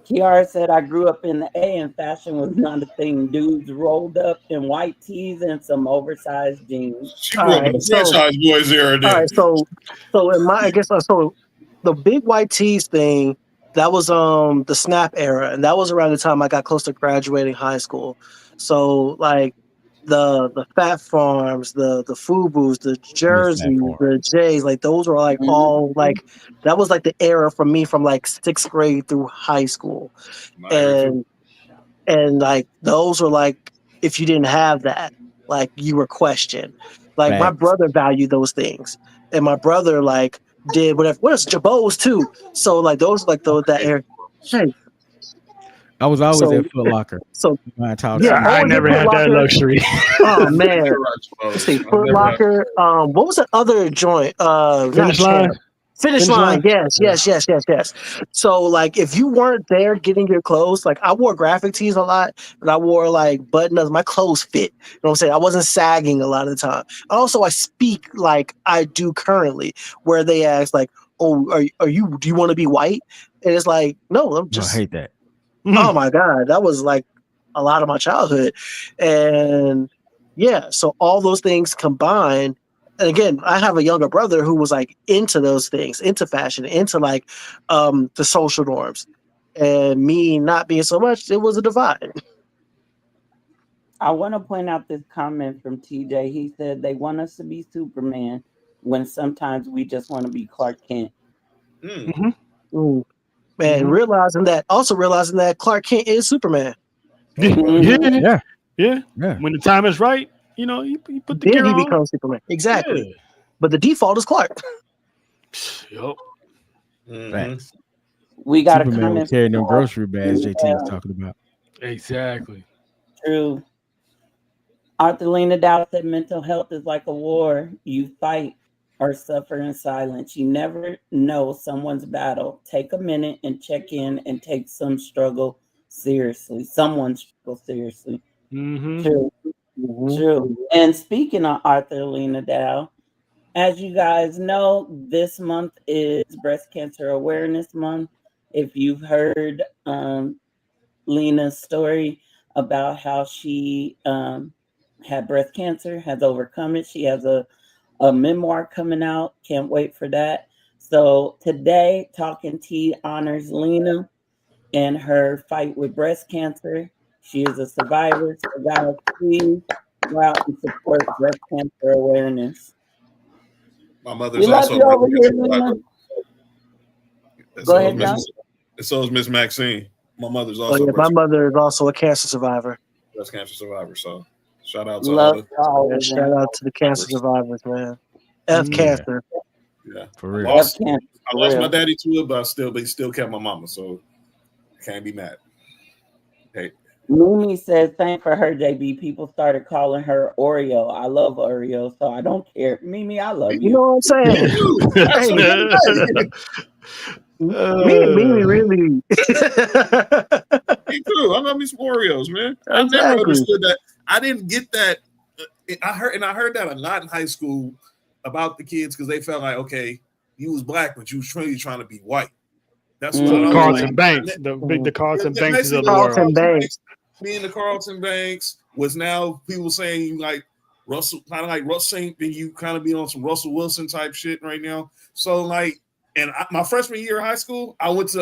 Kiara said, I grew up in the A and fashion was not a thing. Dudes rolled up in white tees and some oversized jeans. She grew up in the franchise boys era. All right, so in my, I guess, so the big white tees thing, that was the Snap era, and that was around the time I got close to graduating high school. So like the Fat Farms, the Fubus, the Jerseys, the Jays, like those were like all like, that was like the era for me from like 6th grade through high school. And like those were like, if you didn't have that, like you were questioned. Like my brother valued those things, and my brother like did whatever. What else? Jabos too. So like those like that era. Hey, I was always at Foot Locker. So yeah, I never had that luxury. Oh man, let's see, Foot Locker. What was the other joint? Finish Line. Finish line. Yes. So, like, if you weren't there getting your clothes, like, I wore graphic tees a lot, and I wore, like, button-ups. My clothes fit. You know what I'm saying? I wasn't sagging a lot of the time. Also, I speak like I do currently, where they ask, like, oh, do you want to be white? And it's like, no, I'm I just, hate that. oh, my God. That was, like, a lot of my childhood. And, yeah, so all those things combined, and again, I have a younger brother who was like into those things, into fashion, into like the social norms, and me not being so much. It was a divide. I want to point out this comment from TJ. He said they want us to be Superman when sometimes we just want to be Clark Kent. Ooh. And Mhm. realizing that Clark Kent is Superman. Mhm. Yeah. Yeah. When the time is right, you know, you put the Then gear he on. becomes Superman. Exactly. Yeah. But the default is Clark. Yup. Facts. We got a Superman was comment carrying them from grocery bags JT was talking about. Exactly. True. Arthur Lena Dow said mental health is like a war. You fight or suffer in silence. You never know someone's battle. Take a minute and check in and take some struggle seriously. Someone's struggle seriously. Mm-hmm. True. True. And speaking of Arthur Lena Dow, as you guys know, this month is Breast Cancer Awareness Month. If you've heard Lena's story about how she had breast cancer, has overcome it. She has a memoir coming out. Can't wait for that. So today, Talkin Tea honors Lena and her fight with breast cancer. She is a survivor. So guys, please go out and support breast cancer awareness. My mother's We love also you a breast over cancer here, Lena. survivor. And Go so ahead, is John. Mrs. And so is Miss Maxine. My mother's Oh also yeah, a my mother is also a cancer survivor. breast cancer survivor. So shout out to all Love the all Yeah, of shout them. out to the cancer survivors, man. F Yeah. cancer. yeah. For I real. lost F cancer, I for lost my real. daddy to it, but he still kept my mama, so I can't be mad. Hey, Mimi says, thank for her, JB. People started calling her Oreo. I love Oreo, so I don't care. Mimi, I love You know you. what I'm me saying? too. That's what I'm saying. Me and Mimi really. Me too. I love me some Oreos, man. I never Exactly. understood that. I didn't get that. I heard that a lot in high school about the kids because they felt like, okay, you was black, but you was really trying to be white. That's what So the I was Carlton like. Banks, the Carlton Bankses of the Carlton world. Banks. Being the Carlton Banks was now people saying like Russell, kind of like Russell, and you kind of be on some Russell Wilson type shit right now. So like, and my freshman year of high school, I lived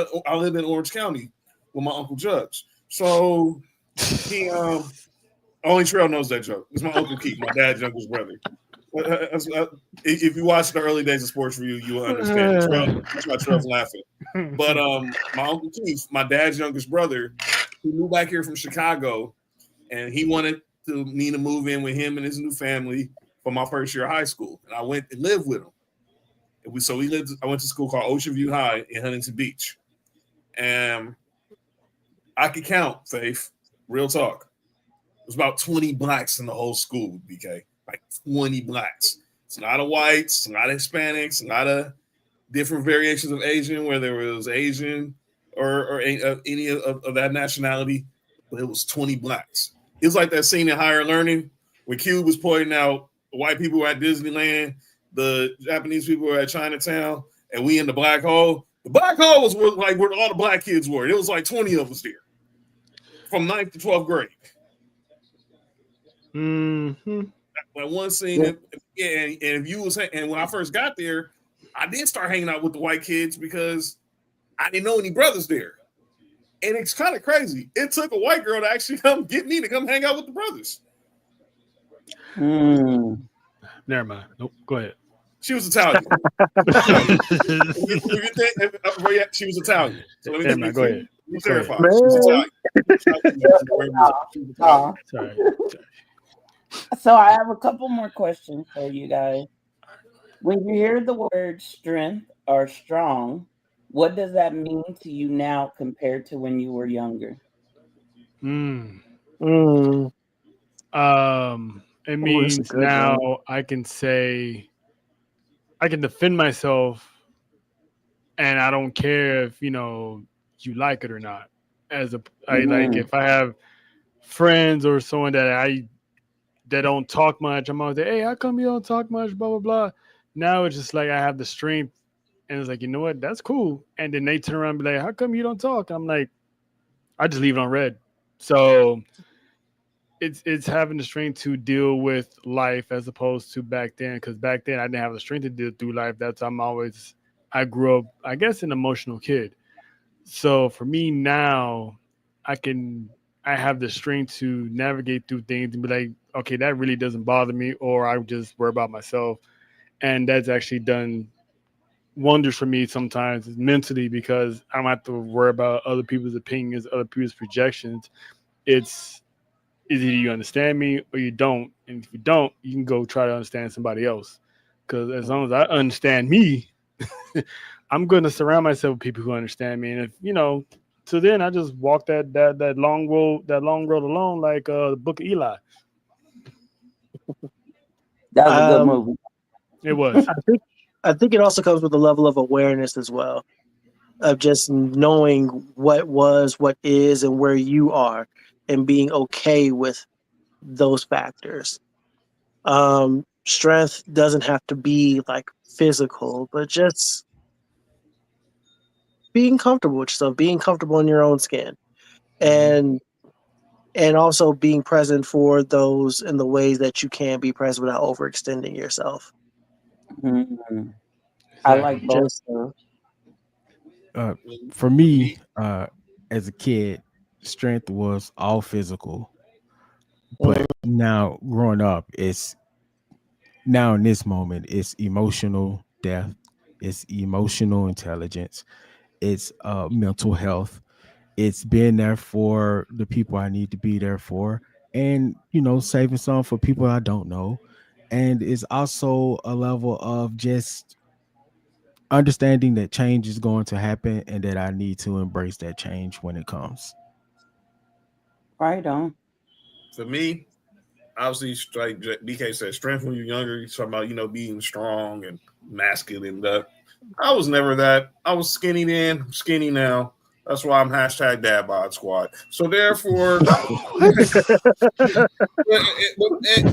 in Orange County with my uncle Judge. So he only Trell knows that joke. It's my uncle Keith, my dad's youngest brother. If you watch the early days of Sports4U, you will understand. That's why Trell's laughing. But my uncle Keith, my dad's youngest brother, he moved back here from Chicago, and he wanted me to move in with him and his new family for my first year of high school. And I went and lived with him. I went to school called Ocean View High in Huntington Beach. And I could count, Faith, real talk. There's about 20 blacks in the whole school, BK. Like 20 blacks. It's not a whites, it's not a Hispanics, not a different variations of Asian, where there was Asian or any of that nationality, but it was 20 blacks. It was like that scene in Higher Learning when Cube was pointing out the white people were at Disneyland, the Japanese people were at Chinatown, and we in the black hole. The black hole was like where all the black kids were. It was like 20 of us there from 9th to 12th grade. Mm-hmm. Like one scene, and if you was, and when I first got there, I did start hanging out with the white kids because I didn't know any brothers there. And it's kind of crazy. It took a white girl to actually come get me to come hang out with the brothers. Never mind. Nope. Go ahead. She was Italian. She was Italian. So let me Go ahead. clarify. She was Italian. Sorry. So I have a couple more questions for you guys. When you hear the word strength or strong, what does that mean to you now compared to when you were younger? It means now I can say I can defend myself and I don't care if you like it or not. Like Mhm. if I have friends or someone that don't talk much, I'm always like, hey, how come you don't talk much? Blah blah blah. Now it's just like I have the strength, and it's like, you know what, that's cool. And then they turn around and be like, how come you don't talk? I'm like, I just leave it on red. So it's having the strength to deal with life as opposed to back then. Because back then I didn't have the strength to deal through life. I grew up, I guess, an emotional kid. So for me now, I can I have the strength to navigate through things and be like, okay, that really doesn't bother me, or I just worry about myself, and that's actually done wonders for me sometimes mentally because I don't have to worry about other people's opinions, other people's projections. It's is either you understand me or you don't, and if you don't, you can go try to understand somebody else. Because as long as I understand me, I'm going to surround myself with people who understand me. And if so then I just walk that long road alone, like the Book of Eli. That was a good Um, movie. It was. I think it also comes with a level of awareness as well, of just knowing what was, what is, and where you are, and being okay with those factors. Strength doesn't have to be like physical, but just being comfortable with yourself, being comfortable in your own skin, and also being present for those in the ways that you can be present without overextending yourself. Mhm. I Exactly. like both. Just Uh, for With me, me, as a kid, strength was all physical, mm, but now growing up, it's now in this moment, it's emotional depth, it's emotional intelligence, it's mental health, it's being there for the people I need to be there for, and saving some for people I don't know, and it's also a level of just understanding that change is going to happen and that I need to embrace that change when it comes. Right on. for me, obviously, like BK said, strength when you're younger. You're talking about being strong and masculine. But I was never that. I was skinny then, I'm skinny now. That's why I'm hashtag dad bod squad. So therefore, What?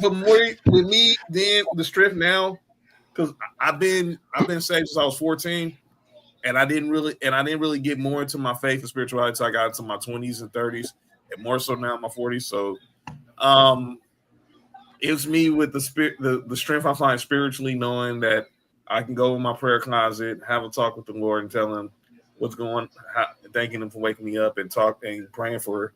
but more with me then the strength now, because I've been saved since I was 14, and I didn't really get more into my faith and spirituality until I got into my 20s and 30s, and more so now in my 40s. So um it's me with the spirit, the strength I find spiritually, knowing that I can go in my prayer closet, have a talk with the Lord, and tell Him what's going, thanking Him for waking me up, and talk and praying for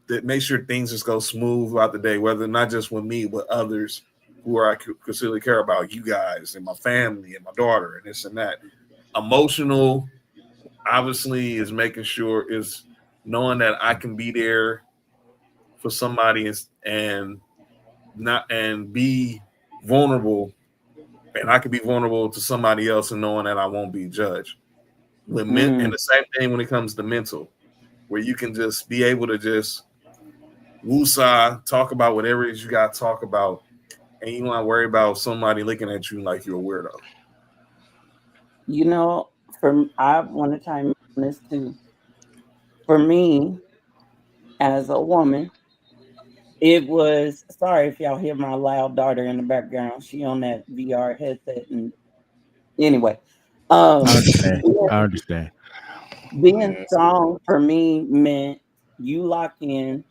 that. Make sure things just go smooth throughout the day, whether not just with me, but others who I considerably care about, you guys and my family and my daughter and this and that. Emotional, obviously, is making sure is knowing that I can be there for somebody and not and be vulnerable, and I can be vulnerable to somebody else and knowing that I won't be judged. And Mm. the same thing when it comes to mental, where you can just be able to just woosah, talk about whatever it is you got to talk about, and you not worry about somebody looking at you like you're a weirdo. You know, I want to chime in on this too. For me, as a woman, it was sorry if y'all hear my loud daughter in the background. She on that VR headset, and anyway, I um, understand. I understand. being Yeah. strong for me meant you lock in,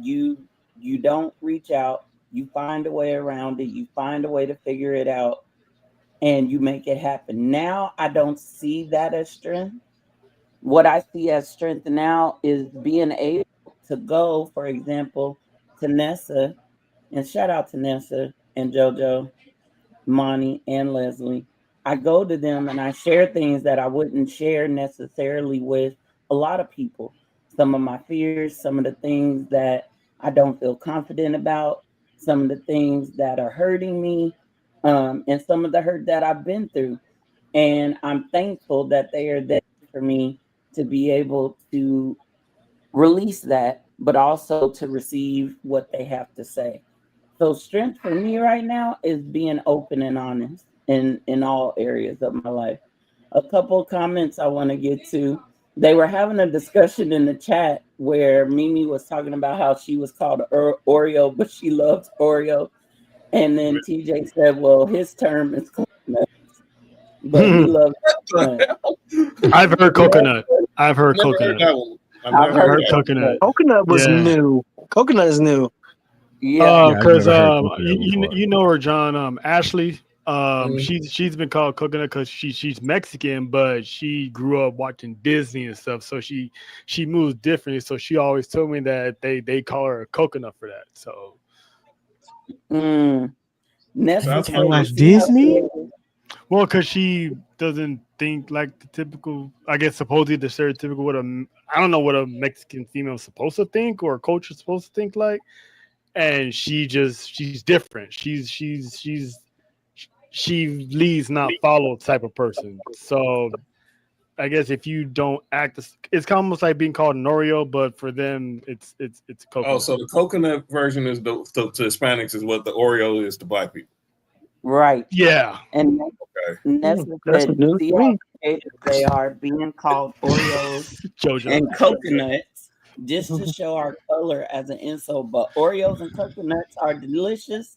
you you don't reach out, you find a way around it, you find a way to figure it out, and you make it happen. Now I don't see that as strength. What I see as strength now is being able to go, for example, to Nessa, and shout out to Nessa and JoJo, Monty, and Leslie. I go to them and I share things that I wouldn't share necessarily with a lot of people. Some of my fears, some of the things that I don't feel confident about, some of the things that are hurting me, and some of the hurt that I've been through. And I'm thankful that they are there for me to be able to release that, but also to receive what they have to say. So strength for me right now is being open and honest in all areas of my life. a couple comments I want to get to. They were having a discussion in the chat where Mimi was talking about how she was called Oreo, but she loves Oreo. And then TJ said, well, his term is coconut, but he loves coconut. I've heard coconut. I've I've heard never heard coconut. that one. I've I've never I've heard heard that. coconut. Coconut was Yeah. new. Coconut is new. Yeah. Yeah, I've Because never heard coconut you before. you know her, John. Ashley. Mhm. She's been called coconut because she's Mexican, but she grew up watching Disney and stuff, so she moves differently. So she always told me that they call her a coconut for that. So Mm. Shout out to Nessa my said, you Watch niece. see how Disney? creative. well, because she doesn't think like the typical, I guess supposedly the stereotypical what I don't know what a Mexican female is supposed to think or a culture is supposed to think like, and she's different. She leads not follow type of person. So I guess if you don't act, it's almost like being called an Oreo, but for them, it's Oh, coconut. so the coconut version is to Hispanics is what the Oreo is to black people. Right. Yeah, And Okay. Nessa That's said, the news see to how me. creative they are being called Oreos JoJo. and coconuts just to show our color as an insult. But Oreos and coconuts are delicious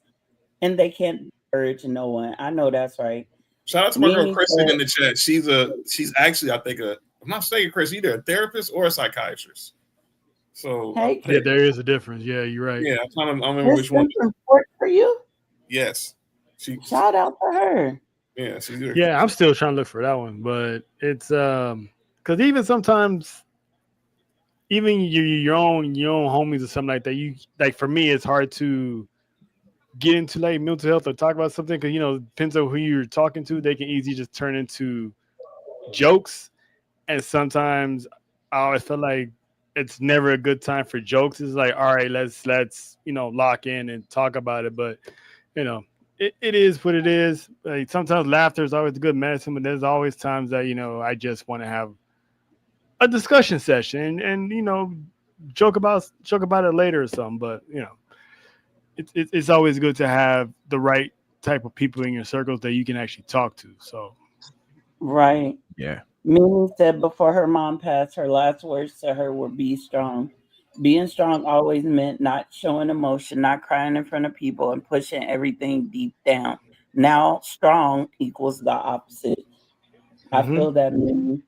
and they can't discourage no one. I know that's right. Shout out to my girl Mimi Kristen said, in the chat. She's actually I think I'm not saying Chris either a therapist or a psychiatrist. So hey, Yeah, there is a difference. Yeah, you're right. yeah, I remember which one. Kristen from Sports4U. Yes, she Shout out to her. yeah she's good. Yeah, I'm still trying to look for that one, but it's because even sometimes even your own homies or something like that, you like for me it's hard to get into like mental health or talk about something because depends on who you're talking to, they can easily just turn into jokes, and sometimes I always feel like it's never a good time for jokes. It's like, all right, let's lock in and talk about it, but you know it is what it is. Like sometimes laughter is always good medicine, but there's always times that I just want to have a discussion session and joke about it later or something. But it's always good to have the right type of people in your circles that you can actually talk to. So Right. Yeah. Mimi said before her mom passed, her last words to her were be strong. Being strong always meant not showing emotion, not crying in front of people, and pushing everything deep down. Now, strong equals the opposite. I mhm. feel that, Mimi.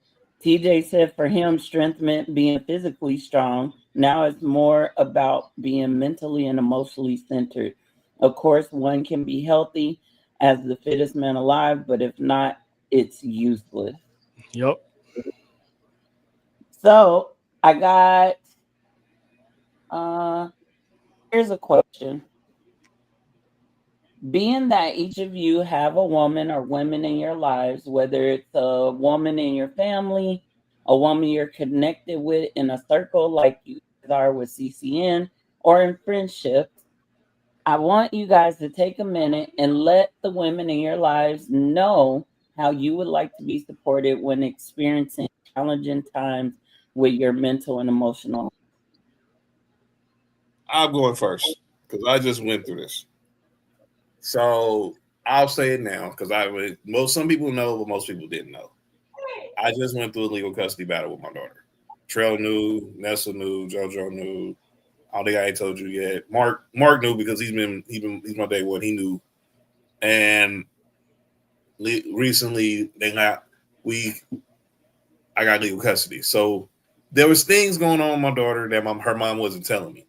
TJ said for him, strength meant being physically strong. Now it's more about being mentally and emotionally centered. Of course, one can be healthy as the fittest man alive, but if not, it's useless. Yep. So I got uh here's a question. Being that each of you have a woman or women in your lives, whether it's a woman in your family, a woman you're connected with in a circle like you guys are with CCN, or in friendships, I want you guys to take a minute and let the women in your lives know how you would like to be supported when experiencing challenging times with your mental and emotional. I'm going first because I just went through this. So I'll say it now because some people know, but most people didn't know. I just went through a legal custody battle with my daughter. Trell knew, Nessa knew, JoJo knew. I don't think I ain't told you yet. Mark knew because he's my day one. He knew, and recently I got legal custody. So there was things going on with my daughter that her mom wasn't telling me,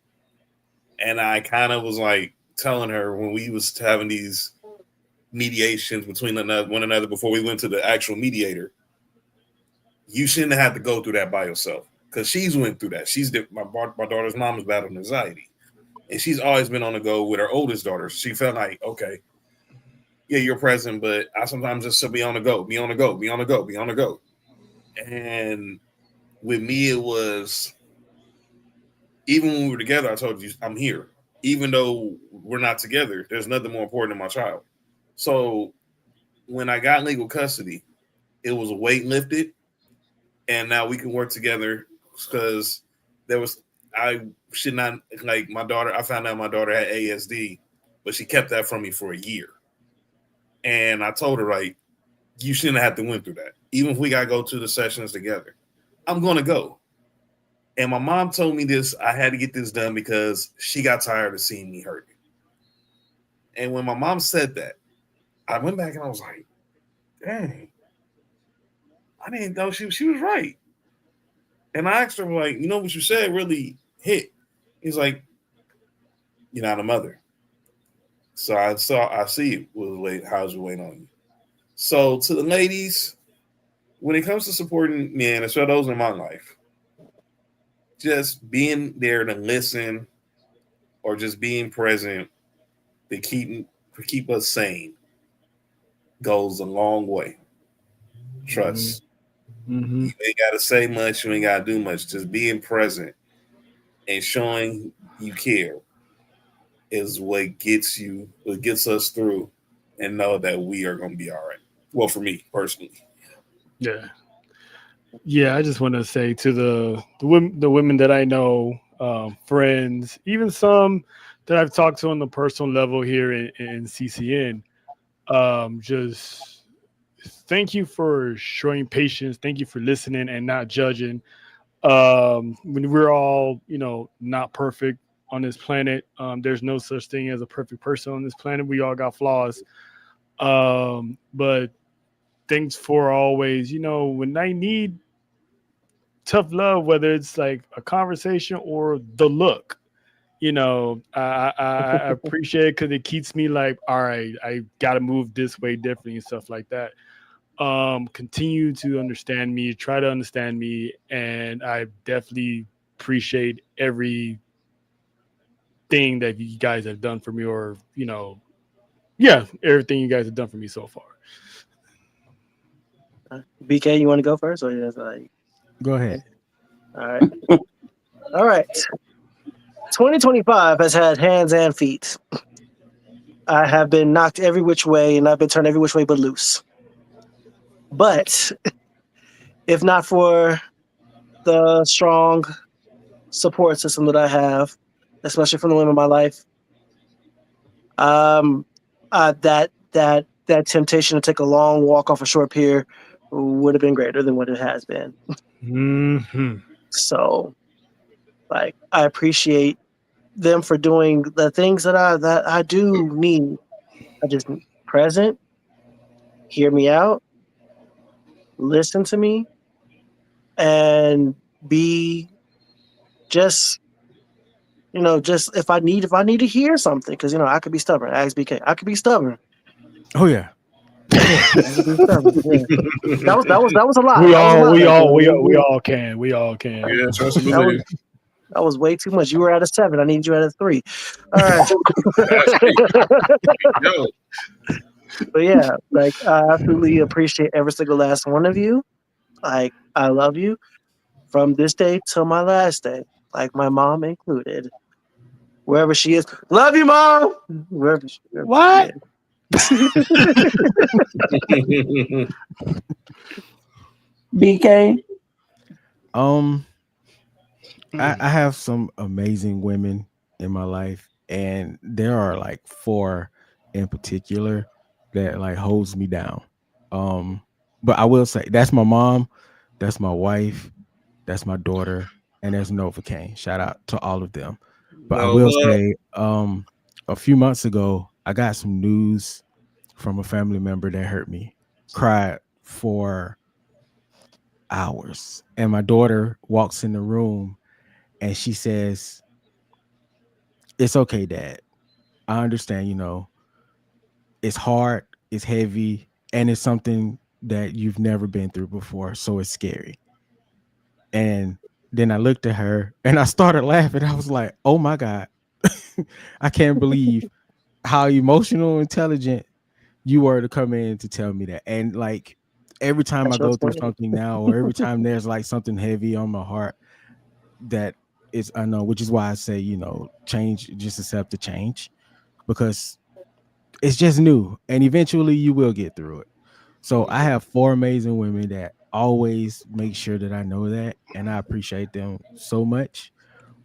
and I kind of was like telling her when we was having these mediations between one another before we went to the actual mediator. You shouldn't have to go through that by yourself because she's went through that. My daughter's mom is battling anxiety, and she's always been on the go with her oldest daughter. She felt like, okay, yeah, you're present, but I sometimes just be on the go, be on the go, be on the go, be on the go. And with me, it was even when we were together. I told you I'm here, even though we're not together. There's nothing more important than my child. So when I got legal custody, it was a weight lifted, and now we can work together because I should not like my daughter. I found out my daughter had ASD, but she kept that from me for a year. And I told her, like, you shouldn't have to went through that. Even if we got to go to the sessions together, I'm going to go. And my mom told me this. I had to get this done because she got tired of seeing me hurt. And when my mom said that, I went back and I was like, dang, I didn't know she was right. And I asked her, like, you know what you said really hit. He's like, you're not a mother. So I see how's it weighing on you. So to the ladies, when it comes to supporting men, especially those in my life, just being there to listen or just being present to keep us sane goes a long way. Trust. Mm-hmm. You ain't got to say much. You ain't got to do much. Just being present and showing you care is what gets us through and know that we are going to be all right. Well, for me personally. Yeah. Yeah, I just want to say to the women that I know, friends, even some that I've talked to on the personal level here in CCN, just thank you for showing patience. Thank you for listening and not judging. When we're all, not perfect on this planet, there's no such thing as a perfect person on this planet. We all got flaws. But thanks for always, when I need tough love, whether it's like a conversation or the look, I appreciate it because it keeps me like, all right, I got to move this way differently and stuff like that. Continue to understand me, try to understand me, and I definitely appreciate every thing that you guys have done for me, or everything you guys have done for me so far. BK, you want to go first, or just like? Go ahead. All right. 2025 has had hands and feet. I have been knocked every which way, and I've been turned every which way but loose. But if not for the strong support system that I have, especially from the women in my life, that temptation to take a long walk off a short pier would have been greater than what it has been. Mm-hmm. So, like, I appreciate them for doing the things that I do need. I just need present, hear me out, listen to me, and be just just if I need to hear something, because I could be stubborn. Ask BK, I could be stubborn. Oh yeah. I could be stubborn. Yeah. That was a lot. We That was a lot. we all can. We all can. Yeah, trust and believe. That was way too much. You were at a 7. I need you at a 3. All right. Yo, But yeah, like, I absolutely appreciate every single last one of you. Like, I love you from this day till my last day, like my mom included. Wherever she is, love you, Mom. Wherever she What? BK? I have some amazing women in my life, and there are like 4 in particular that like holds me down. But I will say that's my mom, that's my wife, that's my daughter, and there's Nova Kane. Shout out to all of them. But I will say, a few months ago, I got some news from a family member that hurt me. Cried for hours, and my daughter walks in the room and she says, "It's okay, Dad. I understand, it's hard, it's heavy, and it's something that you've never been through before, so it's scary." And then I looked at her and I started laughing. I was like, oh my God, I can't believe how emotional, intelligent you were to come in to tell me that. And like every time I go through something now, or every time there's like something heavy on my heart that is unknown, which is why I say, change, just accept the change, because it's just new and eventually you will get through it. So I have 4 amazing women that always make sure that I know that, and I appreciate them so much.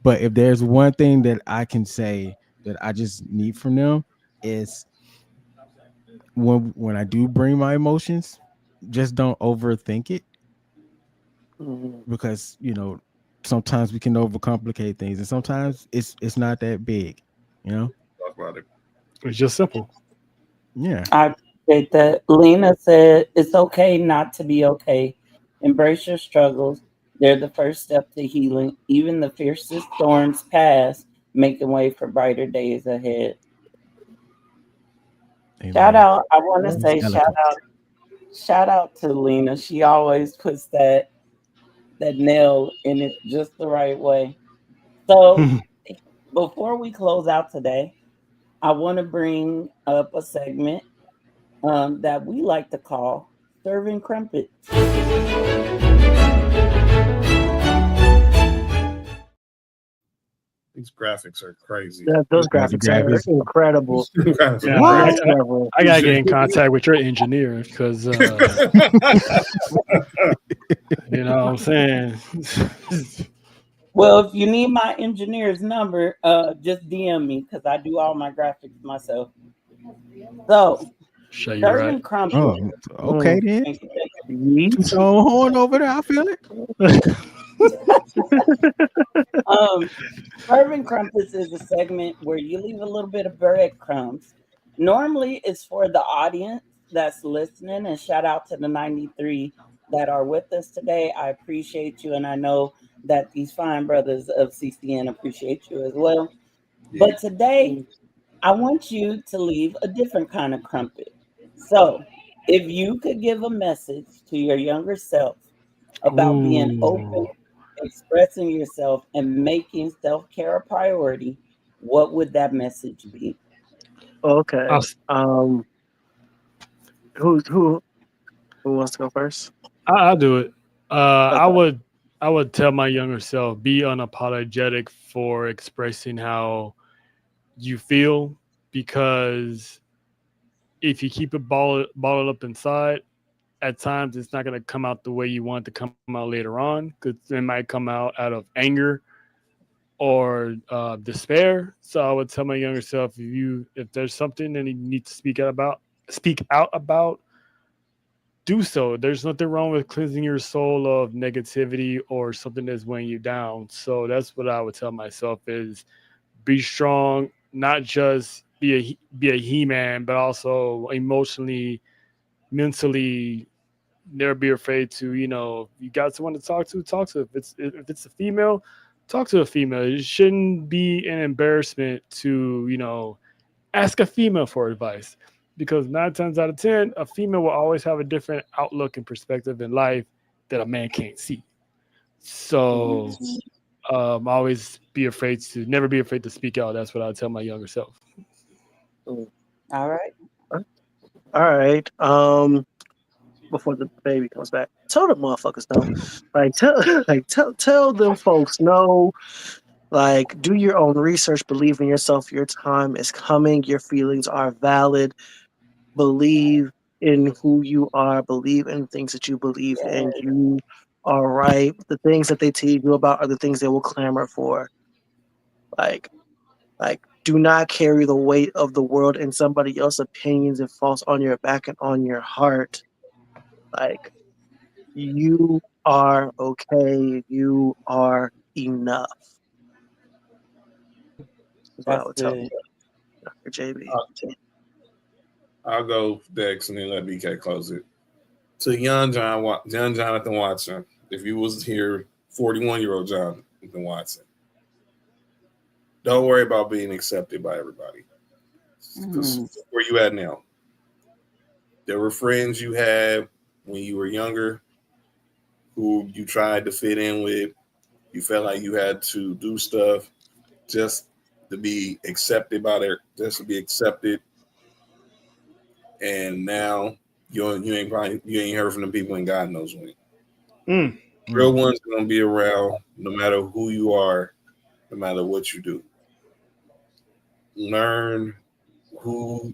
But if there's one thing that I can say that I just need from them, is when I do bring my emotions, just don't overthink it, Mhm. because sometimes we can overcomplicate things, and sometimes it's not that big. You know? Talk about it. It's just simple. Yeah. I appreciate that. Lena said, it's okay not to be okay. Embrace your struggles. They're the first step to healing. Even the fiercest storms pass, making way for brighter days ahead. Shout Amen. out, I want to That's say eloquent. shout out to Lena. She always puts that nail in it just the right way. So before we close out today, I want to bring up a segment that we like to call serving crumpets. These graphics are crazy. Those Yeah, the graphics are graphics. incredible. Graphics Yeah, are I, What? Next I, level. I gotta get in contact with your engineer because you know what I'm saying. Well, if you need my engineer's number, just DM me because I do all my graphics myself. So, Show you right. serving crumpets. Oh, okay Mm. then. Thank you. Toot Yeet. your own horn over there. I feel it. Um, serving crumpets is a segment where you leave a little bit of breadcrumbs. Normally, it's for the audience that's listening, and shout out to the 93 that are with us today. I appreciate you, and I know that these fine brothers of CCN appreciate you as well. Yeah. But today, I want you to leave a different kind of crumpet. So, if you could give a message to your younger self about being open, Ooh. expressing yourself, and making self care a priority, what would that message be? Okay. I'll, s- Who wants to go first? I'll do it. Uh, I Okay. would I would tell my younger self, be unapologetic for expressing how you feel, because if you keep it bottled up inside, at times it's not going to come out the way you want it to come out later on, because it might come out of anger or despair. So I would tell my younger self, if there's something that you need to speak out about, do so. There's nothing wrong with cleansing your soul of negativity or something that's weighing you down. So that's what I would tell myself: is be strong, not just be a he-man, but also emotionally, mentally. Never be afraid to, you got someone to talk to. If it's a female, talk to a female. It shouldn't be an embarrassment to, ask a female for advice, because 9 times out of 10, a female will always have a different outlook and perspective in life that a man can't see. So always never be afraid to speak out. That's what I tell my younger self. Mm. All right. All right. Before the baby comes back, tell the motherfuckers no. Like tell them folks no. Like, do your own research. Believe in yourself. Your time is coming. Your feelings are valid. Believe in who you are. Believe in things that you believe in. You are right. The things that they tease you about are the things they will clamor for. Like, do not carry the weight of the world and somebody else's opinions and false on your back and on your heart. Like, you are okay. You are enough. Is what I That's would tell good. Dr. JB. I'll go Dex and then let BK close it. To young Jonathan Watson, if you was here, 41-year-old Jonathan Watson, don't worry about being accepted by everybody. Because where you at now? There were friends you had when you were younger who you tried to fit in with. You felt like you had to do stuff just to be accepted by their, just to be accepted. And now you ain't heard from the people, and God knows when. Mm. Real ones are gonna be around no matter who you are, no matter what you do. Learn who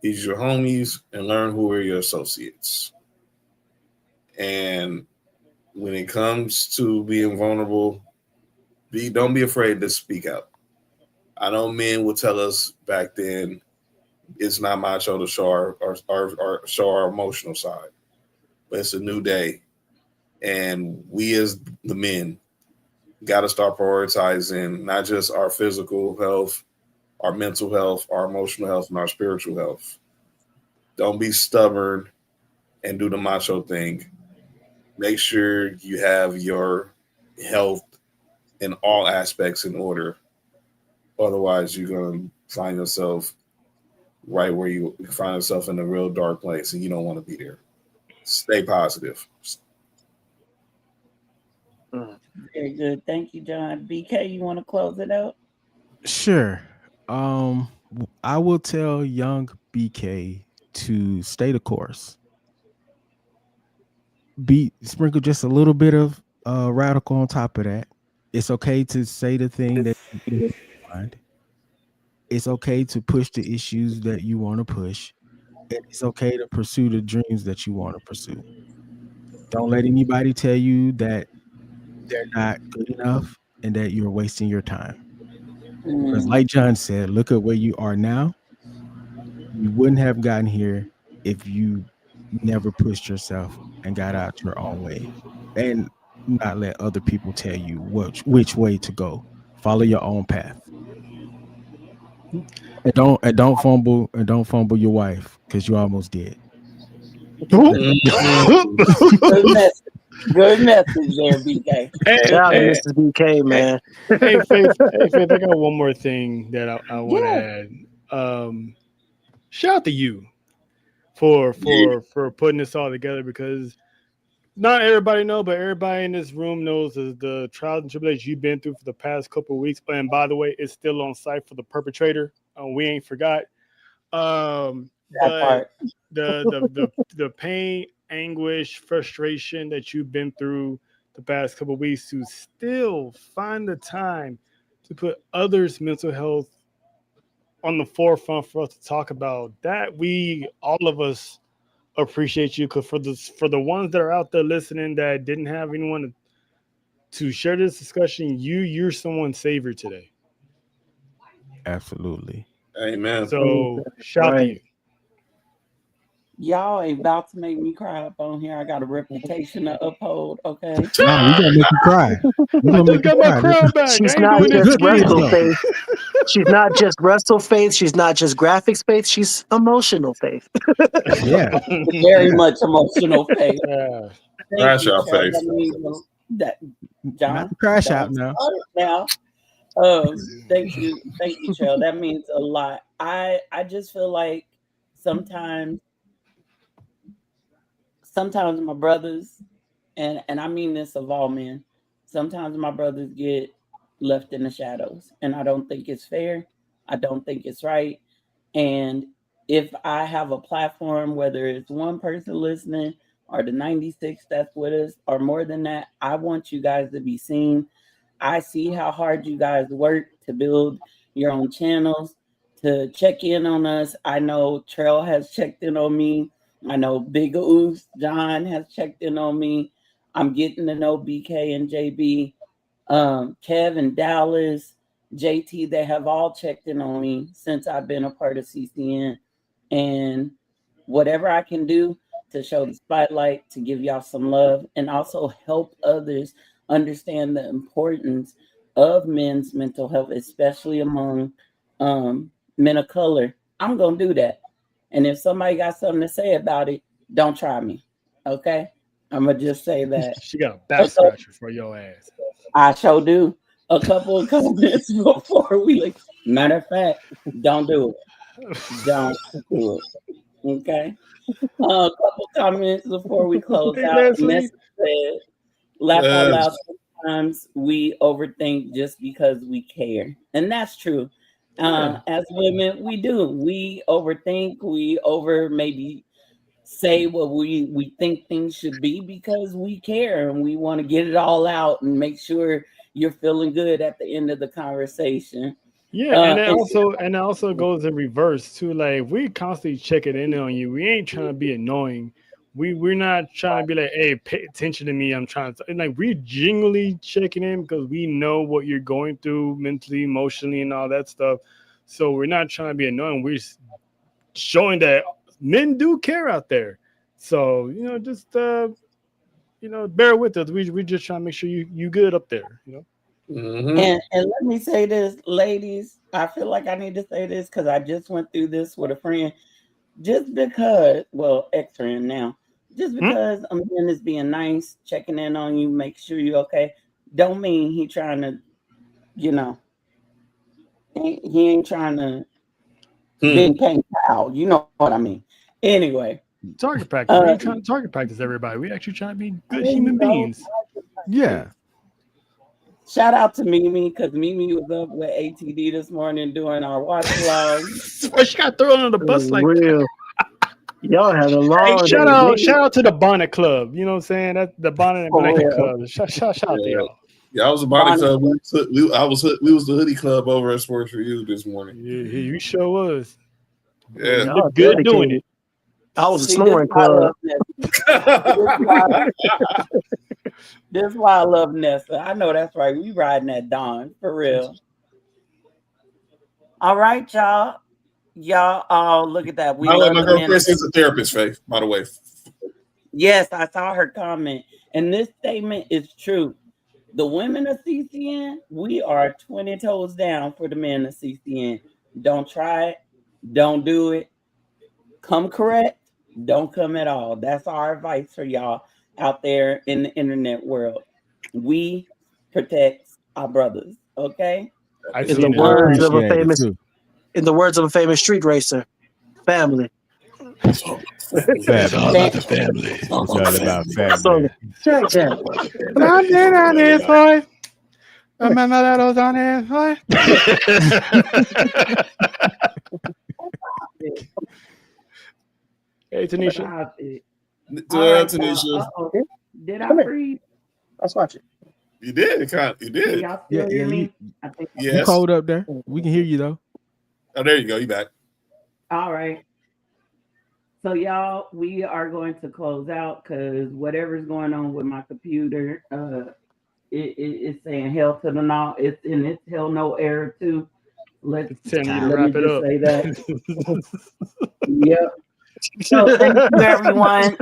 is your homies and learn who are your associates. And when it comes to being vulnerable, don't be afraid to speak out. I know men would tell us back then, it's not my show to show our show our emotional side. but it's a new day. And we as the men got to start prioritizing not just our physical health, our mental health, our emotional health, and our spiritual health. Don't be stubborn and do the macho thing. Make sure you have your health in all aspects in order. Otherwise, you're going to find yourself right where you find yourself in a real dark place, and you don't want to be there. Stay positive. Very good. Thank you, John. BK, you want to close it out? Sure. I will tell young BK to stay the course. Sprinkle just a little bit of radical on top of that. It's okay to say the thing that you find. It's okay to push the issues that you want to push. And it's okay to pursue the dreams that you want to pursue. Don't let anybody tell you that they're not good enough and that you're wasting your time. Because like John said, look at where you are now. You wouldn't have gotten here if you never pushed yourself and got out your own way. And not let other people tell you which way to go. Follow your own path. And don't fumble your wife, because you almost did. Good message there, BK. Shout out to Mrs. BK, man. Hey, Faith, I got one more thing that I want to add. Shout out to you for putting this all together, because not everybody know, but everybody in this room knows the trials and tribulations you've been through for the past couple of weeks. And by the way, it's still on site for the perpetrator. We ain't forgot. But the pain, anguish, frustration that you've been through the past couple of weeks, to still find the time to put others' mental health on the forefront for us to talk about, that all of us appreciate you. Because for the ones that are out there listening that didn't have anyone to share this discussion, you're someone's savior today. Absolutely. Amen. So shout out to you. Y'all ain't about to make me cry up on here. I got a reputation to uphold, okay? No, we gonna make you cry. I just got my crown back. She's not just Wrestle Faith. She's not just Wrestle Faith. She's not just graphics faith. She's emotional faith. Yeah. Very much emotional faith. Yeah. Crash out faith. John, Not crash out now. Thank you, Trell. That means a lot. I just feel like sometimes my brothers, and I mean this of all men, sometimes my brothers get left in the shadows, and I don't think it's fair. I don't think it's right. And if I have a platform, whether it's one person listening or the 96 that's with us or more than that, I want you guys to be seen. I see how hard you guys work to build your own channels, to check in on us. I know Trell has checked in on me. I know Big Oos, John has checked in on me. I'm getting to know BK and JB, Kev and Dallas, JT. They have all checked in on me since I've been a part of CCN. And whatever I can do to show the spotlight, to give y'all some love, and also help others understand the importance of men's mental health, especially among men of color, I'm going to do that. And if somebody got something to say about it, don't try me. Okay? I'm going to just say that. She got a back scratcher for your ass. I sure do. A couple of comments before we leave. Matter of fact, don't do it. Don't do it. Okay? A couple comments before we close out. Said, laugh out loud. Sometimes we overthink just because we care. And that's true. As women, we do. We overthink. We maybe say what we think things should be because we care and we want to get it all out and make sure you're feeling good at the end of the conversation. Yeah, and it also goes in reverse too. Like, we constantly checking in on you. We ain't trying to be annoying. We're not trying to be like, hey, pay attention to me. I'm trying to, and like, we're genuinely checking in because we know what you're going through mentally, emotionally, and all that stuff. So we're not trying to be annoying. We're showing that men do care out there. So just bear with us. We just trying to make sure you good up there. Mm-hmm. And let me say this, ladies. I feel like I need to say this because I just went through this with a friend. Just because, ex-friend now, just because a man is being nice, checking in on you, make sure you're okay, don't mean he trying to, he ain't trying to be paint out. You know what I mean? Anyway. Target practice. We ain't trying to target practice everybody. We actually trying to be good human beings. Yeah. Shout out to Mimi because Mimi was up with ATD this morning doing our watch along. So she got thrown on the bus like real. Y'all had a long shout out to the Bonnet Club. You know what I'm saying? That's the Bonnet and Blanket Club. Shout out to y'all. Yeah, I was a Bonnet Club. We was the hoodie club over at Sports4U this morning. Yeah, you sure was. Yeah, you look good doing it. I was a snoring club. This is why I love Nessa. I know that's right. We riding that Dawn for real. All right, y'all. Look at that. My girl Chris is a therapist, Faith, by the way. Yes, I saw her comment. And this statement is true. The women of CCN, we are 20 toes down for the men of CCN. Don't try it. Don't do it. Come correct. Don't come at all. That's our advice for y'all out there in the internet world. We protect our brothers. Okay? In the words of a famous street racer, family. It's all about the family. It's all about family. On this boy. Remember that was on this boy. Hey, Tanisha. Tanisha. Did I freeze? Let's watch it. You did. You did. Y'all still hear me? I think you cold up there. We can hear you though. Oh, there you go. You back. All right. So y'all, we are going to close out because whatever's going on with my computer, it's saying hell to the no. It's in its hell no error too. Let me wrap it up. Say that. Yep. So thank you everyone.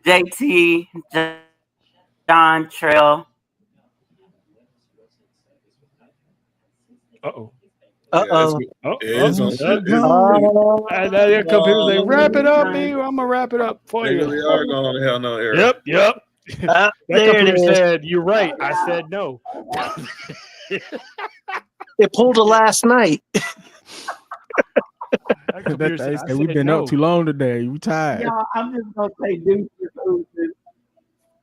JT, John, Trell. Uh-oh. Uh-oh. That computer say, wrap it up, me. I'm gonna wrap it up for you. They really are going to hell no error. Yep. That computer said, "You're right." I said no. It pulled a last night. We've been up too long today. We tired. Y'all, I'm just gonna say deuces.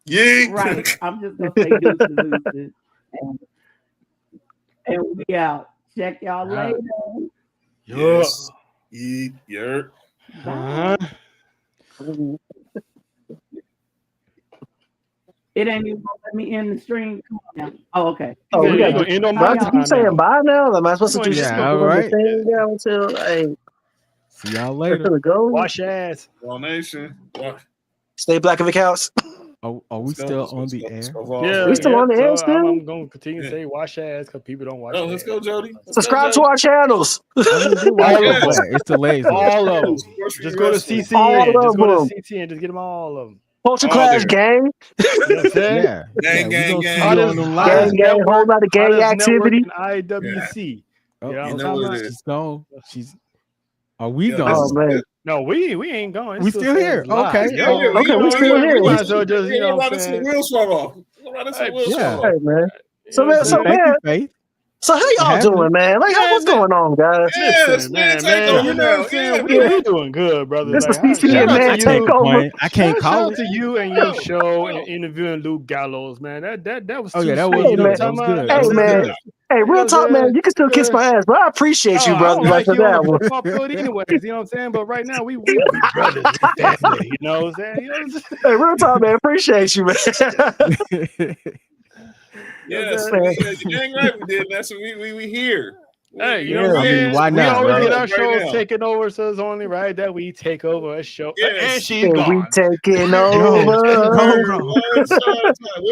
Yeah. Right. I'm just gonna say deuces. And we out. Check y'all later. Yes. Yeah. It ain't even gonna let me end the stream. Come on now. Oh, okay. Oh, we gotta end on my time. Keep saying bye now. Am I supposed to do all right? Down until see y'all later. Wash your ass. Well, nation. Stay black if it counts. Are we still on the air? Yeah, we still on the air still? I'm going to continue to say wash your ass because people don't watch. Oh, let's go, Jody. Subscribe to our channels. It's the lazy. All of them. Just go to CCN. Just go to CCN and just get them all of them. Culture Clash Gang. Yeah. Gang. Whole lot of gang activity. IWC. Oh, you know what it is. She's gone. Are we gone? Oh, man. No, we ain't going. We still here. Okay. Yeah, okay, we still here. We might as well just, the wheels fall off. Hey, man. So man, Faith. So how y'all doing, man? Like, what's going on, guys? Listen, man. You know what I'm saying? We doing good, brother. This is CCN, man. Take over. I can't call it. To you and your show and interviewing Luke Gallows, man. That was. Oh yeah, that was good. Hey, man. Hey, real talk, man. You can still kiss my ass, but I appreciate you, brother. Like for that one. Anyways, you know what I'm saying? But right now, we brothers, family. You know what I'm saying? Hey, real talk, man. Appreciate you, man. Yes, the gang right we did. That's what we here. Hey, you know what I mean? Why not? We always get our Right shows now. taken over, so it's only right that we take over a show. Yes. And she's gone. We taking over.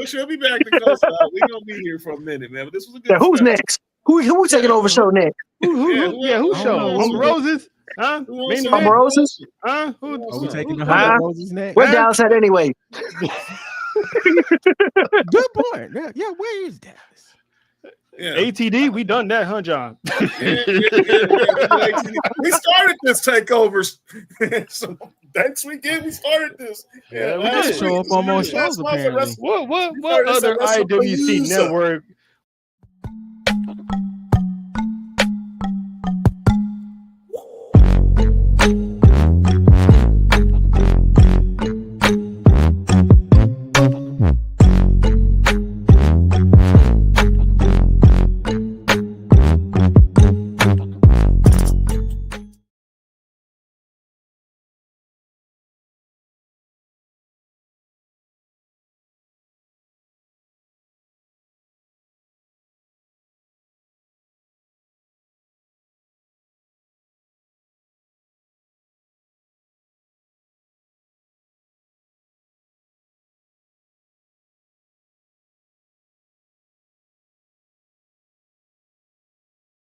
She'll be back to Coast. We're gonna be here for a minute, man. But this was a good. Who's next? Who taking over show next? Who show? Roses? Huh? Who wants Main some event? Roses? Huh? Who Are wants we some? taking the Huh? Humble Roses next? Where Dallas at anyway? Good point. Yeah, where is Dallas? Yeah. ATD, we done that, huh, John? Yeah. We started this takeover. So next weekend we started this. Yeah, we I did. show up on more shows apparently. What started this at other Wrestle IWC Faith. network